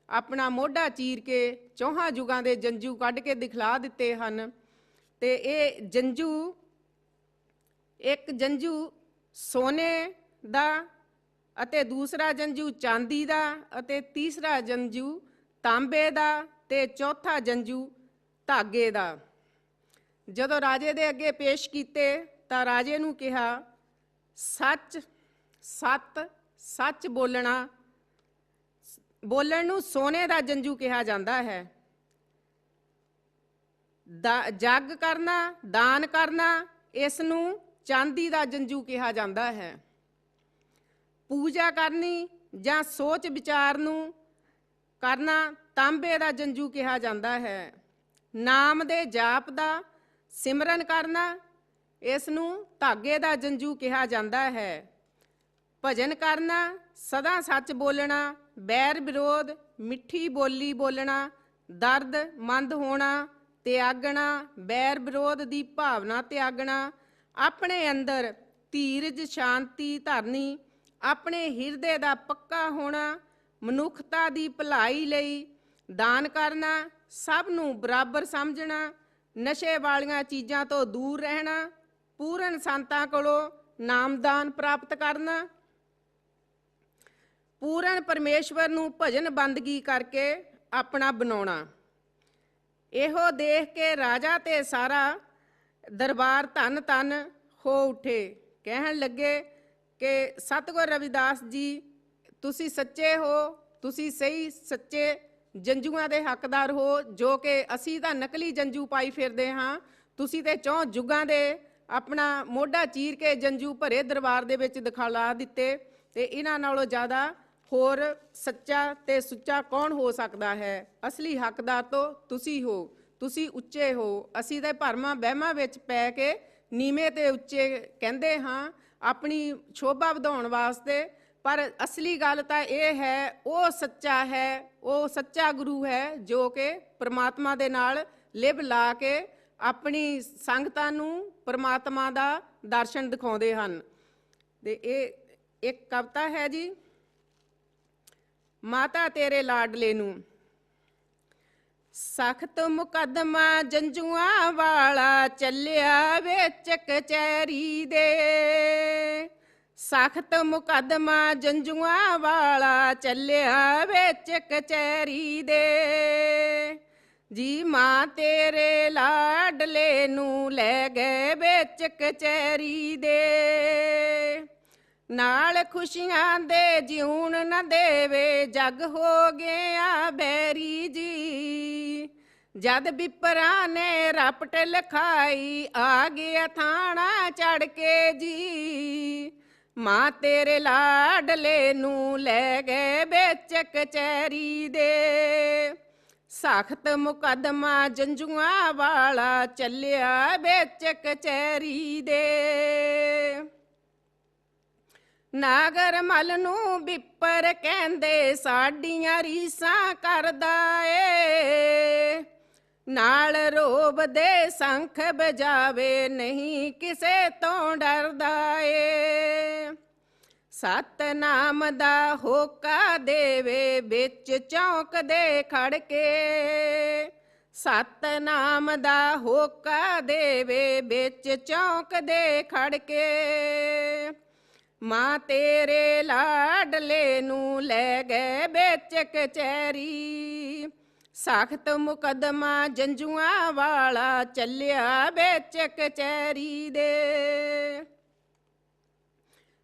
अपना मोढा चीर के चौहां जुगां दे जंजू कढ के दिखला दिते हन। ते ये जंजू, एक जंजू सोने दा अते दूसरा जंजू चांदी दा अते तीसरा जंजू तांबे दा ते चौथा जंजू धागे दा। जदों राजे दे अगे पेश कीते तां राजे नूं कहा, सच सत सच बोलना, बोलण नूं सोने दा जंजू कहा जांदा है। जग करना, दान करना, इस नूं चांदी दा जंजू कहा जांदा है। पूजा करनी जां सोच विचार नूं करना तांबे दा जंजू कहा जांदा है। नाम दे जाप दा सिमरन करना ਇਸ ਨੂੰ ਧਾਗੇ ਦਾ ਜੰਜੂ ਕਿਹਾ ਜਾਂਦਾ ਹੈ। ਭਜਨ ਕਰਨਾ, ਸਦਾ ਸੱਚ ਬੋਲਣਾ, ਬੈਰ ਵਿਰੋਧ, ਮਿੱਠੀ ਬੋਲੀ ਬੋਲਣਾ, ਦਰਦ ਮੰਦ ਹੋਣਾ, ਤਿਆਗਣਾ, ਬੈਰ ਵਿਰੋਧ ਦੀ ਭਾਵਨਾ ਤਿਆਗਣਾ, ਆਪਣੇ ਅੰਦਰ ਧੀਰਜ ਸ਼ਾਂਤੀ ਧਰਨੀ, ਆਪਣੇ ਹਿਰਦੇ ਦਾ ਪੱਕਾ ਹੋਣਾ, ਮਨੁੱਖਤਾ ਦੀ ਭਲਾਈ ਲਈ ਦਾਨ ਕਰਨਾ, ਸਭ ਨੂੰ ਬਰਾਬਰ ਸਮਝਣਾ, ਨਸ਼ੇ ਵਾਲੀਆਂ ਚੀਜ਼ਾਂ ਤੋਂ ਦੂਰ ਰਹਿਣਾ, ਪੂਰਨ ਸੰਤਾਂ ਕੋਲੋਂ ਨਾਮਦਾਨ ਪ੍ਰਾਪਤ ਕਰਨਾ, ਪੂਰਨ ਪਰਮੇਸ਼ਵਰ ਨੂੰ ਭਜਨ ਬੰਦਗੀ ਕਰਕੇ ਆਪਣਾ ਬਣਾਉਣਾ। ਇਹੋ ਦੇਖ ਕੇ ਰਾਜਾ ਤੇ ਸਾਰਾ ਦਰਬਾਰ ਧੰਨ ਧੰਨ ਹੋ ਉੱਠੇ। ਕਹਿਣ ਲੱਗੇ ਕਿ ਸਤਿਗੁਰ ਰਵਿਦਾਸ ਜੀ, ਤੁਸੀਂ ਸੱਚੇ ਹੋ, ਤੁਸੀਂ ਸਹੀ ਸੱਚੇ ਜੰਜੂਆਂ ਦੇ ਹੱਕਦਾਰ ਹੋ, ਜੋ ਕਿ ਅਸੀਂ ਤਾਂ ਨਕਲੀ ਜੰਜੂ ਪਾਈ ਫਿਰਦੇ ਹਾਂ। ਤੁਸੀਂ ਤੇ 4 ਜੁਗਾਂ ਦੇ ਆਪਣਾ ਮੋਢਾ ਚੀਰ ਕੇ ਜੰਜੂ ਭਰੇ ਦਰਬਾਰ ਦੇ ਵਿੱਚ ਦਿਖਾਲਾ ਦਿੱਤੇ, ਤੇ ਇਹਨਾਂ ਨਾਲੋਂ ਜ਼ਿਆਦਾ ਹੋਰ ਸੱਚਾ ਤੇ ਸੁੱਚਾ ਕੌਣ ਹੋ ਸਕਦਾ ਹੈ? ਅਸਲੀ ਹੱਕਦਾਰ ਤਾਂ ਤੁਸੀਂ ਹੋ, ਤੁਸੀਂ ਉੱਚੇ ਹੋ। ਅਸੀਂ ਤਾਂ ਭਰਮਾਂ ਵਹਿਮਾਂ ਵਿੱਚ ਪੈ ਕੇ ਨੀਵੇਂ ਤੇ ਉੱਚੇ ਕਹਿੰਦੇ ਹਾਂ ਆਪਣੀ ਸ਼ੋਭਾ ਵਧਾਉਣ ਵਾਸਤੇ, ਪਰ ਅਸਲੀ ਗੱਲ ਤਾਂ ਇਹ ਹੈ, ਉਹ ਸੱਚਾ ਹੈ, ਉਹ ਸੱਚਾ ਗੁਰੂ ਹੈ ਜੋ ਕਿ ਪ੍ਰਮਾਤਮਾ ਦੇ ਨਾਲ ਲਿਵ ਲਾ ਕੇ ਆਪਣੀ ਸੰਗਤਾਂ ਨੂੰ ਪ੍ਰਮਾਤਮਾ ਦਾ ਦਰਸ਼ਨ ਦਿਖਾਉਂਦੇ ਹਨ। ਤੇ ਇਹ ਇੱਕ ਕਵਿਤਾ ਹੈ ਜੀ, ਮਾਤਾ ਤੇਰੇ ਲਾਡਲੇ ਨੂੰ। ਸਖਤ ਮੁਕੱਦਮਾ ਜੰਜੂਆਂ ਵਾਲਾ ਚੱਲਿਆ ਵਿੱਚ ਕਚਹਿਰੀ ਦੇ, ਸਖਤ ਮੁਕੱਦਮਾ ਜੰਜੂਆਂ ਵਾਲਾ ਚੱਲਿਆ ਵਿੱਚ ਕਚਹਿਰੀ ਦੇ, ਜੀ ਮਾਂ ਤੇਰੇ ਲਾਡਲੇ ਨੂੰ ਲੈ ਗਏ ਵਿੱਚ ਕਚਹਿਰੀ ਦੇ, ਨਾਲ ਖੁਸ਼ੀਆਂ ਦੇ ਜਿਉਣ ਨਾ ਦੇਵੇ ਜਗ ਹੋ ਗਿਆ ਬੈਰੀ ਜੀ, ਜਦ ਬਿਪਰਾਂ ਨੇ ਰਪਟ ਲਿਖਾਈ ਆ ਗਿਆ ਥਾਣਾ ਚੜ ਕੇ ਜੀ, ਮਾਂ ਤੇਰੇ ਲਾਡਲੇ ਨੂੰ ਲੈ ਗਏ ਵਿੱਚ ਕਚਹਿਰੀ ਦੇ, ਸਖਤ ਮੁਕੱਦਮਾ ਜੰਜੂਆਂ ਵਾਲਾ ਚੱਲਿਆ ਵਿੱਚ ਕਚਹਿਰੀ ਦੇ, ਨਾਗਰ ਮਲ ਨੂੰ ਬਿੱਪਰ ਕਹਿੰਦੇ ਸਾਡੀਆਂ ਰੀਸਾਂ ਕਰਦਾ ਏ, ਨਾਲ ਰੋਬ ਦੇ ਸੰਖ ਬਜਾਵੇ ਨਹੀਂ ਕਿਸੇ ਤੋਂ ਡਰਦਾ ਏ, ਸਤਨਾਮ ਦਾ ਹੋਕਾ ਦੇਵੇ ਵਿੱਚ ਚੌਂਕ ਦੇ ਖੜ ਕੇ, ਸਤਨਾਮ ਦਾ ਹੋਕਾ ਦੇਵੇ ਵਿੱਚ ਚੌਂਕ ਦੇ ਖੜ ਕੇ, ਮਾਂ ਤੇਰੇ ਲਾਡਲੇ ਨੂੰ ਲੈ ਗਏ ਵਿੱਚ ਕਚਹਿਰੀ, ਸਖਤ ਮੁਕੱਦਮਾ ਜੰਜੂਆਂ ਵਾਲਾ ਚੱਲਿਆ ਵਿੱਚ ਕਚਹਿਰੀ ਦੇ,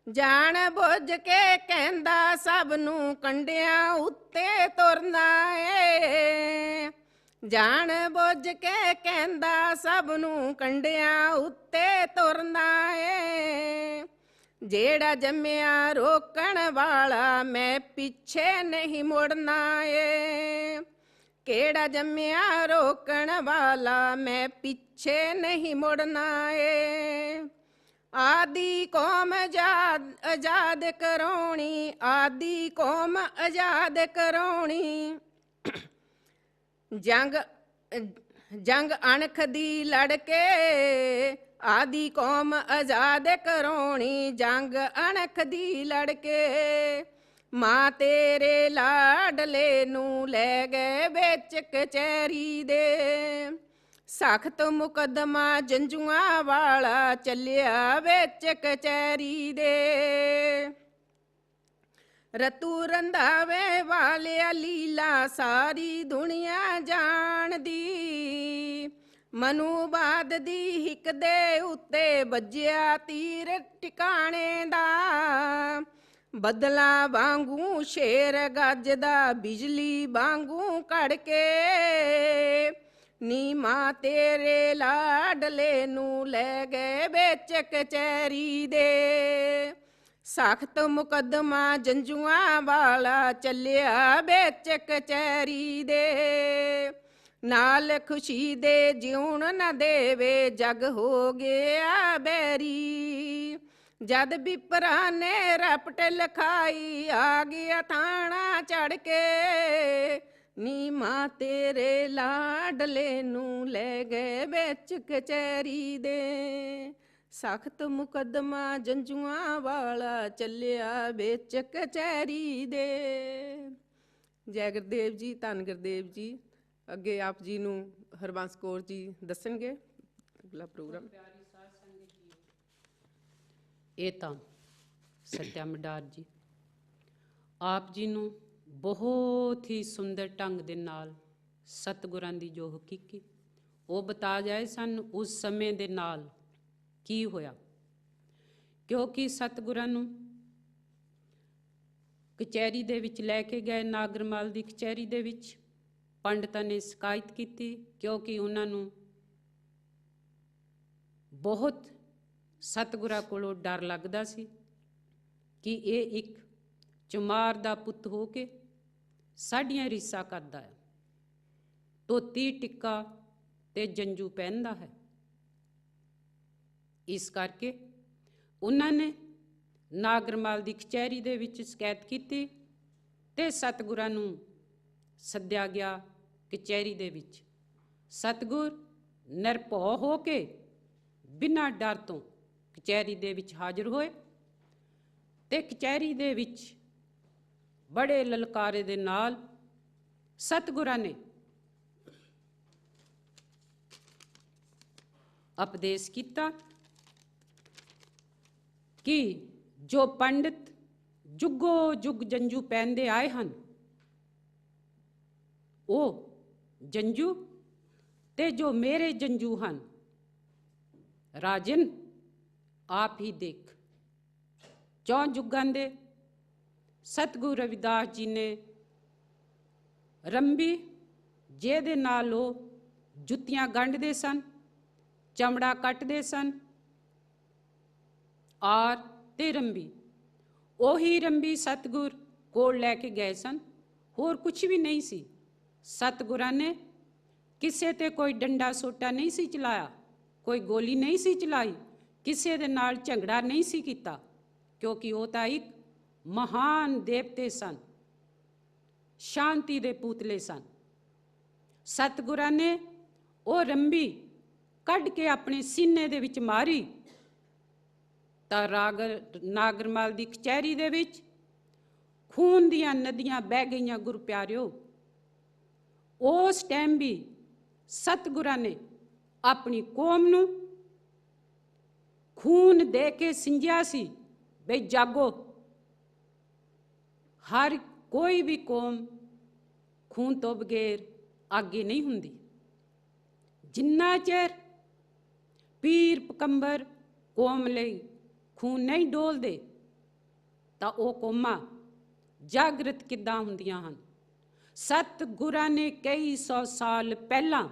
ਜਾਣ ਬੁੱਝ ਕੇ ਕਹਿੰਦਾ ਸਭ ਨੂੰ ਕੰਡਿਆਂ ਉੱਤੇ ਤੁਰਨਾ ਏ, ਜਾਣ ਬੁੱਝ ਕੇ ਕਹਿੰਦਾ ਸਭ ਨੂੰ ਕੰਡਿਆਂ ਉੱਤੇ ਤੁਰਨਾ ਏ, ਜਿਹੜਾ ਜੰਮਿਆ ਰੋਕਣ ਵਾਲਾ ਮੈਂ ਪਿੱਛੇ ਨਹੀਂ ਮੁੜਨਾ ਏ, ਕਿਹੜਾ ਜੰਮਿਆ ਰੋਕਣ ਵਾਲਾ ਮੈਂ ਪਿੱਛੇ ਨਹੀਂ ਮੁੜਨਾ ਏ, ਆਦੀ ਕੌਮ ਆਜ਼ਾਦ ਕਰਾਉਣੀ, ਆਦੀ ਕੌਮ ਆਜ਼ਾਦ ਕਰਾਉਣੀ, ਜੰਗ ਅਣਖ ਦੀ ਲੜ ਕੇ, ਆਦੀ ਕੌਮ ਆਜ਼ਾਦ ਕਰਾਉਣੀ, ਜੰਗ ਅਣਖ ਦੀ ਲੜ ਕੇ, ਮਾਂ ਤੇਰੇ ਲਾਡਲੇ ਨੂੰ ਲੈ ਗਏ ਵਿੱਚ ਕਚਹਿਰੀ ਦੇ, ਸਖਤ ਮੁਕੱਦਮਾ ਜੰਜੂਆਂ ਵਾਲਾ ਚੱਲਿਆ ਵਿੱਚ ਕਚਹਿਰੀ ਦੇ, ਰਤੂ ਰੰਧਾਵੇ ਵਾਲਿਆ ਲੀਲਾ ਸਾਰੀ ਦੁਨੀਆ ਜਾਣਦੀ, ਮਨੂਬਾਦ ਦੀ ਹਿੱਕ ਦੇ ਉੱਤੇ ਵੱਜਿਆ ਤੀਰ ਟਿਕਾਣੇ ਦਾ, ਬਦਲਾ ਵਾਂਗੂ ਸ਼ੇਰ ਗੱਜਦਾ ਬਿਜਲੀ ਵਾਂਗੂ ਕੜਕੇ, ਨੀ ਮਾਂ ਤੇਰੇ ਲਾਡਲੇ ਨੂੰ ਲੈ ਗਏ ਵਿੱਚ ਕਚਹਿਰੀ ਦੇ, ਸਖਤ ਮੁਕੱਦਮਾ ਜੰਜੂਆਂ ਵਾਲਾ ਚੱਲਿਆ ਵਿੱਚ ਕਚਹਿਰੀ ਦੇ, ਨਾਲ ਖੁਸ਼ੀ ਦੇ ਜਿਉਣ ਨਾ ਦੇਵੇ, ਜਗ ਹੋ ਗਿਆ ਬੈਰੀ। ਜਦ ਬਿਪਰਾ ਨੇ ਰਪਟ ਲਖਾਈ, ਆ ਗਿਆ ਥਾਣਾ ਚੜ ਕੇ, ਨੀ ਮਾਂ ਤੇਰੇ ਲਾਡਲੇ ਨੂੰ ਲੈ ਗਏ ਵਿੱਚ ਕਚਹਿਰੀ ਦੇ। ਸਖਤ ਮੁਕੱਦਮਾ ਜੰਜੂਆਂ ਵਾਲਾ ਚੱਲਿਆ ਵਿੱਚ ਕਚਹਿਰੀ ਦੇ। ਜੈ ਗੁਰਦੇਵ ਜੀ, ਧੰਨ ਗੁਰਦੇਵ ਜੀ। ਅੱਗੇ ਆਪ ਜੀ ਨੂੰ ਹਰਬੰਸ ਕੌਰ ਜੀ ਦੱਸਣਗੇ ਅਗਲਾ ਪ੍ਰੋਗਰਾਮ। ਇਹ ਤਾਂ ਸੱਤਿਆ ਮਡਾਰ ਜੀ ਆਪ ਜੀ ਨੂੰ ਬਹੁਤ ਹੀ ਸੁੰਦਰ ਢੰਗ ਦੇ ਨਾਲ ਸਤਿਗੁਰਾਂ ਦੀ ਜੋ ਹਕੀਕੀ ਉਹ ਬਤਾ ਜਾਏ ਸਨ ਉਸ ਸਮੇਂ ਦੇ ਨਾਲ ਕੀ ਹੋਇਆ। ਕਿਉਂਕਿ ਸਤਿਗੁਰਾਂ ਨੂੰ ਕਚਹਿਰੀ ਦੇ ਵਿੱਚ ਲੈ ਕੇ ਗਏ, ਨਾਗਰਮਾਲ ਦੀ ਕਚਹਿਰੀ ਦੇ ਵਿੱਚ। ਪੰਡਤਾਂ ਨੇ ਸ਼ਿਕਾਇਤ ਕੀਤੀ ਕਿਉਂਕਿ ਉਹਨਾਂ ਨੂੰ ਬਹੁਤ ਸਤਿਗੁਰਾਂ ਕੋਲੋਂ ਡਰ ਲੱਗਦਾ ਸੀ ਕਿ ਇਹ ਇੱਕ ਚਮਾਰ ਦਾ ਪੁੱਤ ਹੋ ਕੇ ਸਾਡੀਆਂ ਰੀਸਾਂ ਕਰਦਾ ਹੈ, ਧੋਤੀ ਟਿੱਕਾ ਤੇ ਜੰਜੂ ਪਹਿਨਦਾ ਹੈ। ਇਸ ਕਰਕੇ ਉਹਨਾਂ ਨੇ ਨਾਗਰਮਾਲ ਦੀ ਕਚਹਿਰੀ ਦੇ ਵਿੱਚ ਸ਼ਿਕਾਇਤ ਕੀਤੀ ਤੇ ਸਤਿਗੁਰਾਂ ਨੂੰ ਸੱਦਿਆ ਗਿਆ ਕਚਹਿਰੀ ਦੇ ਵਿੱਚ। ਸਤਿਗੁਰ ਨਿਰਭਉ ਹੋ ਕੇ ਬਿਨਾਂ ਡਰ ਤੋਂ ਕਚਹਿਰੀ ਦੇ ਵਿੱਚ ਹਾਜ਼ਰ ਹੋਏ ਤੇ ਕਚਹਿਰੀ ਦੇ ਵਿੱਚ ਬੜੇ ਲਲਕਾਰੇ ਦੇ ਨਾਲ ਸਤਿਗੁਰਾਂ ਨੇ ਉਪਦੇਸ਼ ਕੀਤਾ ਕਿ ਜੋ ਪੰਡਿਤ ਜੁਗੋ ਜੁਗ ਜੰਜੂ ਪਹਿਨਦੇ ਆਏ ਹਨ, ਉਹ ਜੰਜੂ ਤੇ ਜੋ ਮੇਰੇ ਜੰਜੂ ਹਨ, ਰਾਜਨ ਆਪ ਹੀ ਦੇਖ। 4 ਜੁਗਾਂ ਦੇ ਸਤਿਗੁਰੂ ਰਵਿਦਾਸ ਜੀ ਨੇ ਰੰਬੀ, ਜਿਹਦੇ ਨਾਲ ਉਹ ਜੁੱਤੀਆਂ ਗੰਢਦੇ ਸਨ, ਚਮੜਾ ਕੱਟਦੇ ਸਨ, ਔਰ ਤੇ ਰੰਬੀ, ਉਹੀ ਰੰਬੀ ਸਤਿਗੁਰ ਕੋਲ ਲੈ ਕੇ ਗਏ ਸਨ। ਹੋਰ ਕੁਝ ਵੀ ਨਹੀਂ ਸੀ। ਸਤਿਗੁਰਾਂ ਨੇ ਕਿਸੇ ਤੇ ਕੋਈ ਡੰਡਾ ਸੋਟਾ ਨਹੀਂ ਸੀ ਚਲਾਇਆ, ਕੋਈ ਗੋਲੀ ਨਹੀਂ ਸੀ ਚਲਾਈ, ਕਿਸੇ ਦੇ ਨਾਲ ਝਗੜਾ ਨਹੀਂ ਸੀ ਕੀਤਾ, ਕਿਉਂਕਿ ਉਹ ਤਾਂ ਇੱਕ ਮਹਾਨ ਦੇਵਤੇ ਸਨ, ਸ਼ਾਂਤੀ ਦੇ ਪੁਤਲੇ ਸਨ। ਸਤਿਗੁਰਾਂ ਨੇ ਉਹ ਰੰਬੀ ਕੱਢ ਕੇ ਆਪਣੇ ਸੀਨੇ ਦੇ ਵਿੱਚ ਮਾਰੀ ਤਾਂ ਨਾਗਰਮਾਲ ਦੀ ਕਚਹਿਰੀ ਦੇ ਵਿੱਚ ਖੂਨ ਦੀਆਂ ਨਦੀਆਂ ਬਹਿ ਗਈਆਂ। ਗੁਰੂ ਪਿਆਰਿਓ, ਉਸ ਟਾਈਮ ਵੀ ਸਤਿਗੁਰਾਂ ਨੇ ਆਪਣੀ ਕੌਮ ਨੂੰ ਖੂਨ ਦੇ ਕੇ ਸਿੰਜਿਆ ਸੀ ਬਈ ਜਾਗੋ। ਹਰ ਕੋਈ ਵੀ ਕੌਮ ਖੂਨ ਤੋਂ ਬਗੈਰ ਅੱਗੇ ਨਹੀਂ ਹੁੰਦੀ। ਜਿੰਨਾ ਚਿਰ ਪੀਰ ਪਕੰਬਰ ਕੌਮ ਲਈ ਖੂਨ ਨਹੀਂ ਡੋਲਦੇ ਤਾਂ ਉਹ ਕੌਮਾਂ ਜਾਗਰਤ ਕਿੱਦਾਂ ਹੁੰਦੀਆਂ ਹਨ। ਸਤਿਗੁਰਾਂ ਨੇ ਕਈ 100 ਸਾਲ ਪਹਿਲਾਂ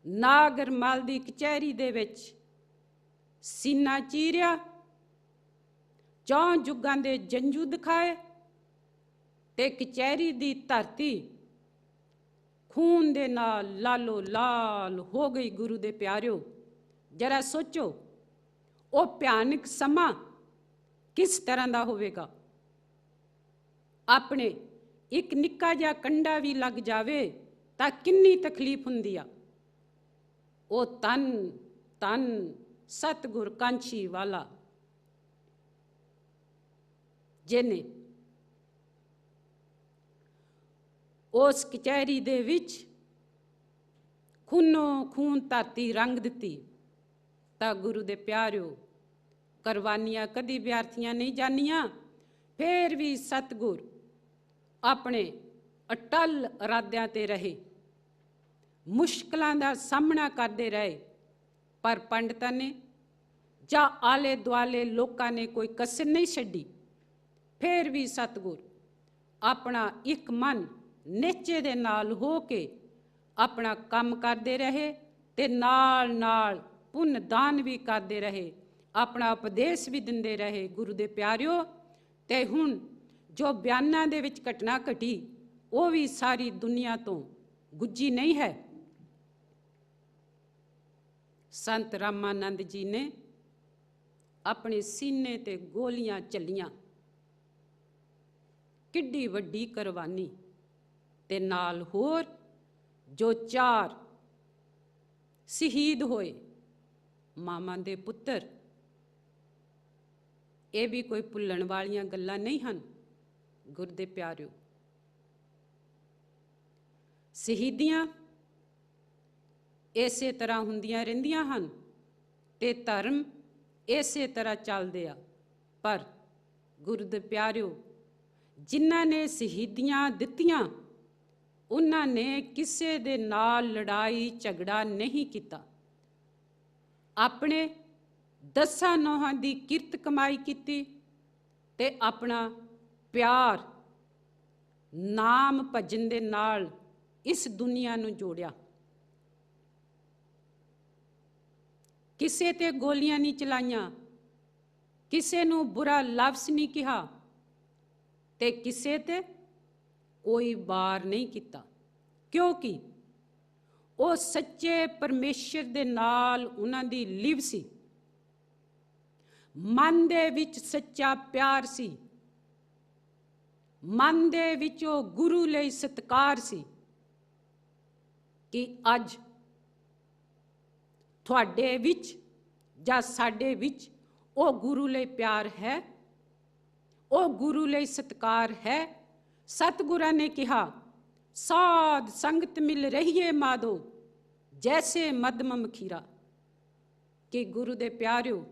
ਨਾਗਰਮਾਲ ਦੀ ਕਚਹਿਰੀ ਦੇ ਵਿੱਚ ਸੀਨਾ ਚੀਰਿਆ, 4 ਜੁਗਾਂ ਦੇ ਜੰਜੂ ਦਿਖਾਏ ਤੇ ਕਚਹਿਰੀ ਦੀ ਧਰਤੀ ਖੂਨ ਦੇ ਨਾਲ ਲਾਲੋ ਲਾਲ ਹੋ ਗਈ। ਗੁਰੂ ਦੇ ਪਿਆਰਿਓ, ਜਰਾ ਸੋਚੋ ਉਹ ਭਿਆਨਕ ਸਮਾਂ ਕਿਸ ਤਰ੍ਹਾਂ ਦਾ ਹੋਵੇਗਾ। ਆਪਣੇ ਇੱਕ ਨਿੱਕਾ ਜਿਹਾ ਕੰਡਾ ਵੀ ਲੱਗ ਜਾਵੇ ਤਾਂ ਕਿੰਨੀ ਤਕਲੀਫ ਹੁੰਦੀ ਆ। ਉਹ ਤਨ ਤਨ ਸਤਿਗੁਰ ਕਾਂਛੀ ਵਾਲਾ ਜਿਹਨੇ ਉਸ ਕਚਹਿਰੀ ਦੇ ਵਿੱਚ ਖੂਨੋ ਖੂਨ ਧਰਤੀ ਰੰਗ ਦਿੱਤੀ। ਤਾਂ ਗੁਰੂ ਦੇ ਪਿਆਰਿਓ, ਕੁਰਬਾਨੀਆਂ ਕਦੀ ਵਿਅਰਥੀਆਂ ਨਹੀਂ ਜਾਣੀਆਂ। ਫੇਰ ਵੀ ਸਤਿਗੁਰ ਆਪਣੇ ਅਟਲ ਇਰਾਦਿਆਂ ਤੇ ਰਹੇ, ਮੁਸ਼ਕਲਾਂ ਦਾ ਸਾਹਮਣਾ ਕਰਦੇ ਰਹੇ, ਪਰ ਪੰਡਤਾਂ ਨੇ ਜਾਂ ਆਲੇ ਦੁਆਲੇ ਲੋਕਾਂ ਨੇ ਕੋਈ ਕਸਰ ਨਹੀਂ ਛੱਡੀ। ਫੇਰ ਵੀ ਸਤਿਗੁਰ ਆਪਣਾ ਇੱਕ ਮਨ ਨਿਸ਼ਚੇ ਦੇ ਨਾਲ ਹੋ ਕੇ ਆਪਣਾ ਕੰਮ ਕਰਦੇ ਰਹੇ ਤੇ ਨਾਲ ਨਾਲ ਪੁੰਨ ਦਾਨ ਵੀ ਕਰਦੇ ਰਹੇ, ਆਪਣਾ ਉਪਦੇਸ਼ ਵੀ ਦਿੰਦੇ ਰਹੇ। ਗੁਰੂ ਦੇ ਪਿਆਰਿਓ, ਤੇ ਹੁਣ ਜੋ ਬਿਆਨਾਂ ਦੇ ਵਿੱਚ ਘਟਨਾ ਘਟੀ ਉਹ ਵੀ ਸਾਰੀ ਦੁਨੀਆ ਤੋਂ ਗੁੱਜੀ ਨਹੀਂ ਹੈ। ਸੰਤ ਰਾਮਾਨੰਦ ਜੀ ਨੇ ਆਪਣੇ ਸੀਨੇ ਤੇ ਗੋਲੀਆਂ ਚੱਲੀਆਂ, ਕਿੱਡੀ ਵੱਡੀ ਕੁਰਬਾਨੀ, ਤੇ ਨਾਲ ਹੋਰ ਜੋ 4 ਸ਼ਹੀਦ ਹੋਏ ਮਾਮਾ ਦੇ ਪੁੱਤਰ, ਇਹ ਵੀ ਕੋਈ ਭੁੱਲਣ ਵਾਲੀਆਂ ਗੱਲਾਂ ਨਹੀਂ ਹਨ। ਗੁਰੂ ਦੇ ਪਿਆਰਿਓ, ਸ਼ਹੀਦੀਆਂ ਇਸੇ ਤਰ੍ਹਾਂ ਹੁੰਦੀਆਂ ਰਹਿੰਦੀਆਂ ਹਨ ਤੇ ਧਰਮ ਇਸੇ ਤਰ੍ਹਾਂ ਚੱਲਦੇ ਆ। ਪਰ ਗੁਰੂ ਦੇ ਪਿਆਰਿਓ, ਜਿਨ੍ਹਾਂ ਨੇ ਸ਼ਹੀਦੀਆਂ ਦਿੱਤੀਆਂ, ਉਹਨਾਂ ਨੇ ਕਿਸੇ ਦੇ ਨਾਲ ਲੜਾਈ ਝਗੜਾ ਨਹੀਂ ਕੀਤਾ। ਆਪਣੇ 10 ਨੌਹਾਂ ਦੀ ਕਿਰਤ ਕਮਾਈ ਕੀਤੀ ਤੇ ਆਪਣਾ ਪਿਆਰ ਨਾਮ ਭਜਨ ਦੇ ਨਾਲ ਇਸ ਦੁਨੀਆ ਨੂੰ ਜੋੜਿਆ। ਕਿਸੇ ਤੇ ਗੋਲੀਆਂ ਨਹੀਂ ਚਲਾਈਆਂ, ਕਿਸੇ ਨੂੰ ਬੁਰਾ ਲਫ਼ਜ਼ ਨਹੀਂ ਕਿਹਾ ਤੇ ਕਿਸੇ ਤੇ ਕੋਈ ਵਾਰ ਨਹੀਂ ਕੀਤਾ, ਕਿਉਂਕਿ ਉਹ ਸੱਚੇ ਪਰਮੇਸ਼ਰ ਦੇ ਨਾਲ ਉਹਨਾਂ ਦੀ ਲਿਵ ਸੀ। ਮਨ ਦੇ ਵਿੱਚ ਸੱਚਾ ਪਿਆਰ ਸੀ, ਮਨ ਦੇ ਵਿੱਚ ਉਹ ਗੁਰੂ ਲਈ ਸਤਿਕਾਰ ਸੀ ਕਿ ਅੱਜ ਤੁਹਾਡੇ ਵਿੱਚ ਜਾਂ ਸਾਡੇ ਵਿੱਚ ਉਹ ਗੁਰੂ ਲਈ ਪਿਆਰ ਹੈ, ਉਹ ਗੁਰੂ ਲਈ ਸਤਿਕਾਰ ਹੈ। ਸਤਿਗੁਰਾਂ ਨੇ ਕਿਹਾ, ਸਾਧ ਸੰਗਤ ਮਿਲ ਰਹੀਏ ਮਾਧੋ ਜੈਸੇ ਮਧਮ ਮਖੀਰਾ। ਕਿ ਗੁਰੂ ਦੇ ਪਿਆਰਿਓ,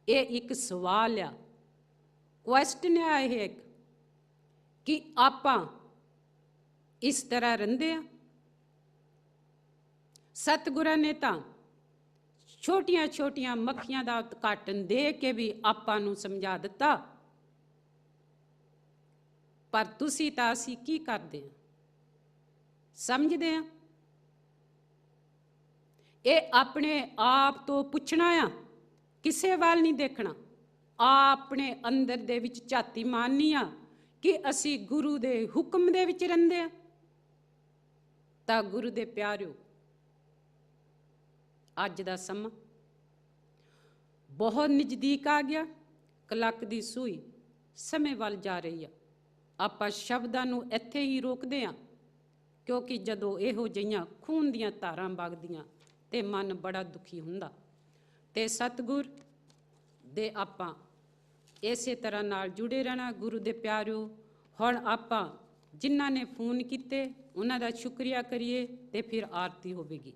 ਇਹ ਇੱਕ ਸਵਾਲ ਆ, ਕੁਐਸਚਨ ਆ ਇਹ ਇੱਕ, ਕਿ ਆਪਾਂ ਇਸ ਤਰ੍ਹਾਂ ਰਹਿੰਦੇ ਆ। ਸਤਿਗੁਰਾਂ ਨੇ ਤਾਂ ਛੋਟੀਆਂ ਛੋਟੀਆਂ ਮੱਖੀਆਂ ਦਾ ਉਦਘਾਟਨ ਦੇ ਕੇ ਵੀ ਆਪਾਂ ਨੂੰ ਸਮਝਾ ਦਿੱਤਾ, ਪਰ ਤੁਸੀਂ ਤਾਂ ਅਸੀਂ ਕੀ ਕਰਦੇ ਹਾਂ? ਸਮਝਦੇ ਹਾਂ? ਇਹ ਆਪਣੇ ਆਪ ਤੋਂ ਪੁੱਛਣਾ ਆ, ਕਿਸੇ ਵੱਲ ਨਹੀਂ ਦੇਖਣਾ। ਆਪਣੇ ਅੰਦਰ ਦੇ ਵਿੱਚ ਝਾਤੀ ਮਾਰਨੀ ਆ ਕਿ ਅਸੀਂ ਗੁਰੂ ਦੇ ਹੁਕਮ ਦੇ ਵਿੱਚ ਰਹਿੰਦੇ ਆ। ਤਾਂ ਗੁਰੂ ਦੇ ਪਿਆਰਿਓ, ਅੱਜ ਦਾ ਸਮਾਂ ਬਹੁਤ ਨਜ਼ਦੀਕ ਆ ਗਿਆ, ਕਲੱਕ ਦੀ ਸੂਈ ਸਮੇਂ ਵੱਲ ਜਾ ਰਹੀ ਆ। ਆਪਾਂ ਸ਼ਬਦਾਂ ਨੂੰ ਇੱਥੇ ਹੀ ਰੋਕਦੇ ਹਾਂ, ਕਿਉਂਕਿ ਜਦੋਂ ਇਹੋ ਜਿਹੀਆਂ ਖੂਨ ਦੀਆਂ ਧਾਰਾਂ ਵਗਦੀਆਂ ਤੇ ਮਨ ਬੜਾ ਦੁਖੀ ਹੁੰਦਾ। ਤੇ ਸਤਿਗੁਰ ਦੇ ਆਪਾਂ ਇਸੇ ਤਰ੍ਹਾਂ ਨਾਲ ਜੁੜੇ ਰਹਿਣਾ। ਗੁਰੂ ਦੇ ਪਿਆਰਿਓ, ਹੁਣ ਆਪਾਂ ਜਿਨ੍ਹਾਂ ਨੇ ਫੋਨ ਕੀਤੇ ਉਹਨਾਂ ਦਾ ਸ਼ੁਕਰੀਆ ਕਰੀਏ ਤੇ ਫਿਰ ਆਰਤੀ ਹੋਵੇਗੀ।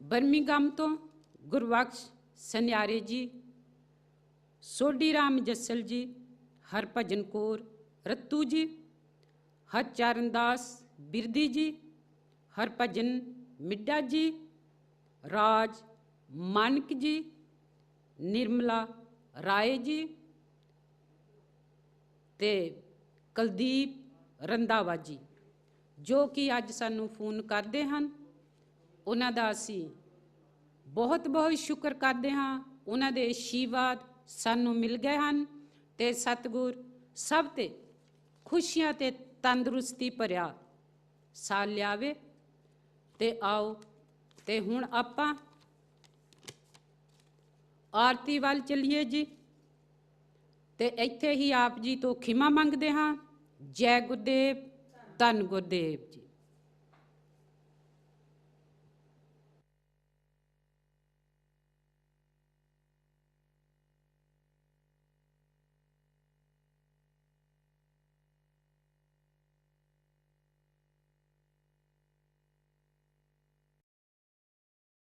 ਬਰਮਿੰਘਮ ਤੋਂ ਗੁਰਬਖਸ਼ ਸਨਿਆਰੇ ਜੀ, ਸੋਢੀ ਰਾਮ ਜੱਸਲ ਜੀ, ਹਰਭਜਨ ਕੌਰ ਰੱਤੂ ਜੀ, ਹਰਚਰਨ ਦਾਸ ਬਿਰਦੀ ਜੀ, ਹਰਭਜਨ ਮਿੱਡਾ ਜੀ, ਰਾਜ ਮਾਨਕ ਜੀ, ਨਿਰਮਲਾ ਰਾਏ ਜੀ ਤੇ ਕੁਲਦੀਪ ਰੰਧਾਵਾ ਜੀ, ਜੋ ਕਿ ਅੱਜ ਸਾਨੂੰ ਫੋਨ ਕਰਦੇ ਹਨ। ਉਹਨਾਂ ਦਾ ਅਸੀਂ ਬਹੁਤ ਬਹੁਤ ਸ਼ੁਕਰ ਕਰਦੇ ਹਾਂ। ਉਹਨਾਂ ਦੇ ਆਸ਼ੀਰਵਾਦ ਸਾਨੂੰ ਮਿਲ ਗਏ ਹਨ ਤੇ ਸਤਿਗੁਰ ਸਭ ਤੇ ਖੁਸ਼ੀਆਂ ਤੇ ਤੰਦਰੁਸਤੀ ਭਰਿਆ ਸਾਲ ਲਿਆਵੇ। ਤੇ ਆਓ ਤੇ ਹੁਣ ਆਪਾਂ ਆਰਤੀ ਵੱਲ ਚੱਲੀਏ ਜੀ। ਤੇ ਇੱਥੇ ਹੀ ਆਪ ਜੀ ਤੋਂ ਖਿਮਾ ਮੰਗਦੇ ਹਾਂ। ਜੈ ਗੁਰਦੇਵ, ਧੰਨ ਗੁਰਦੇਵ ਜੀ।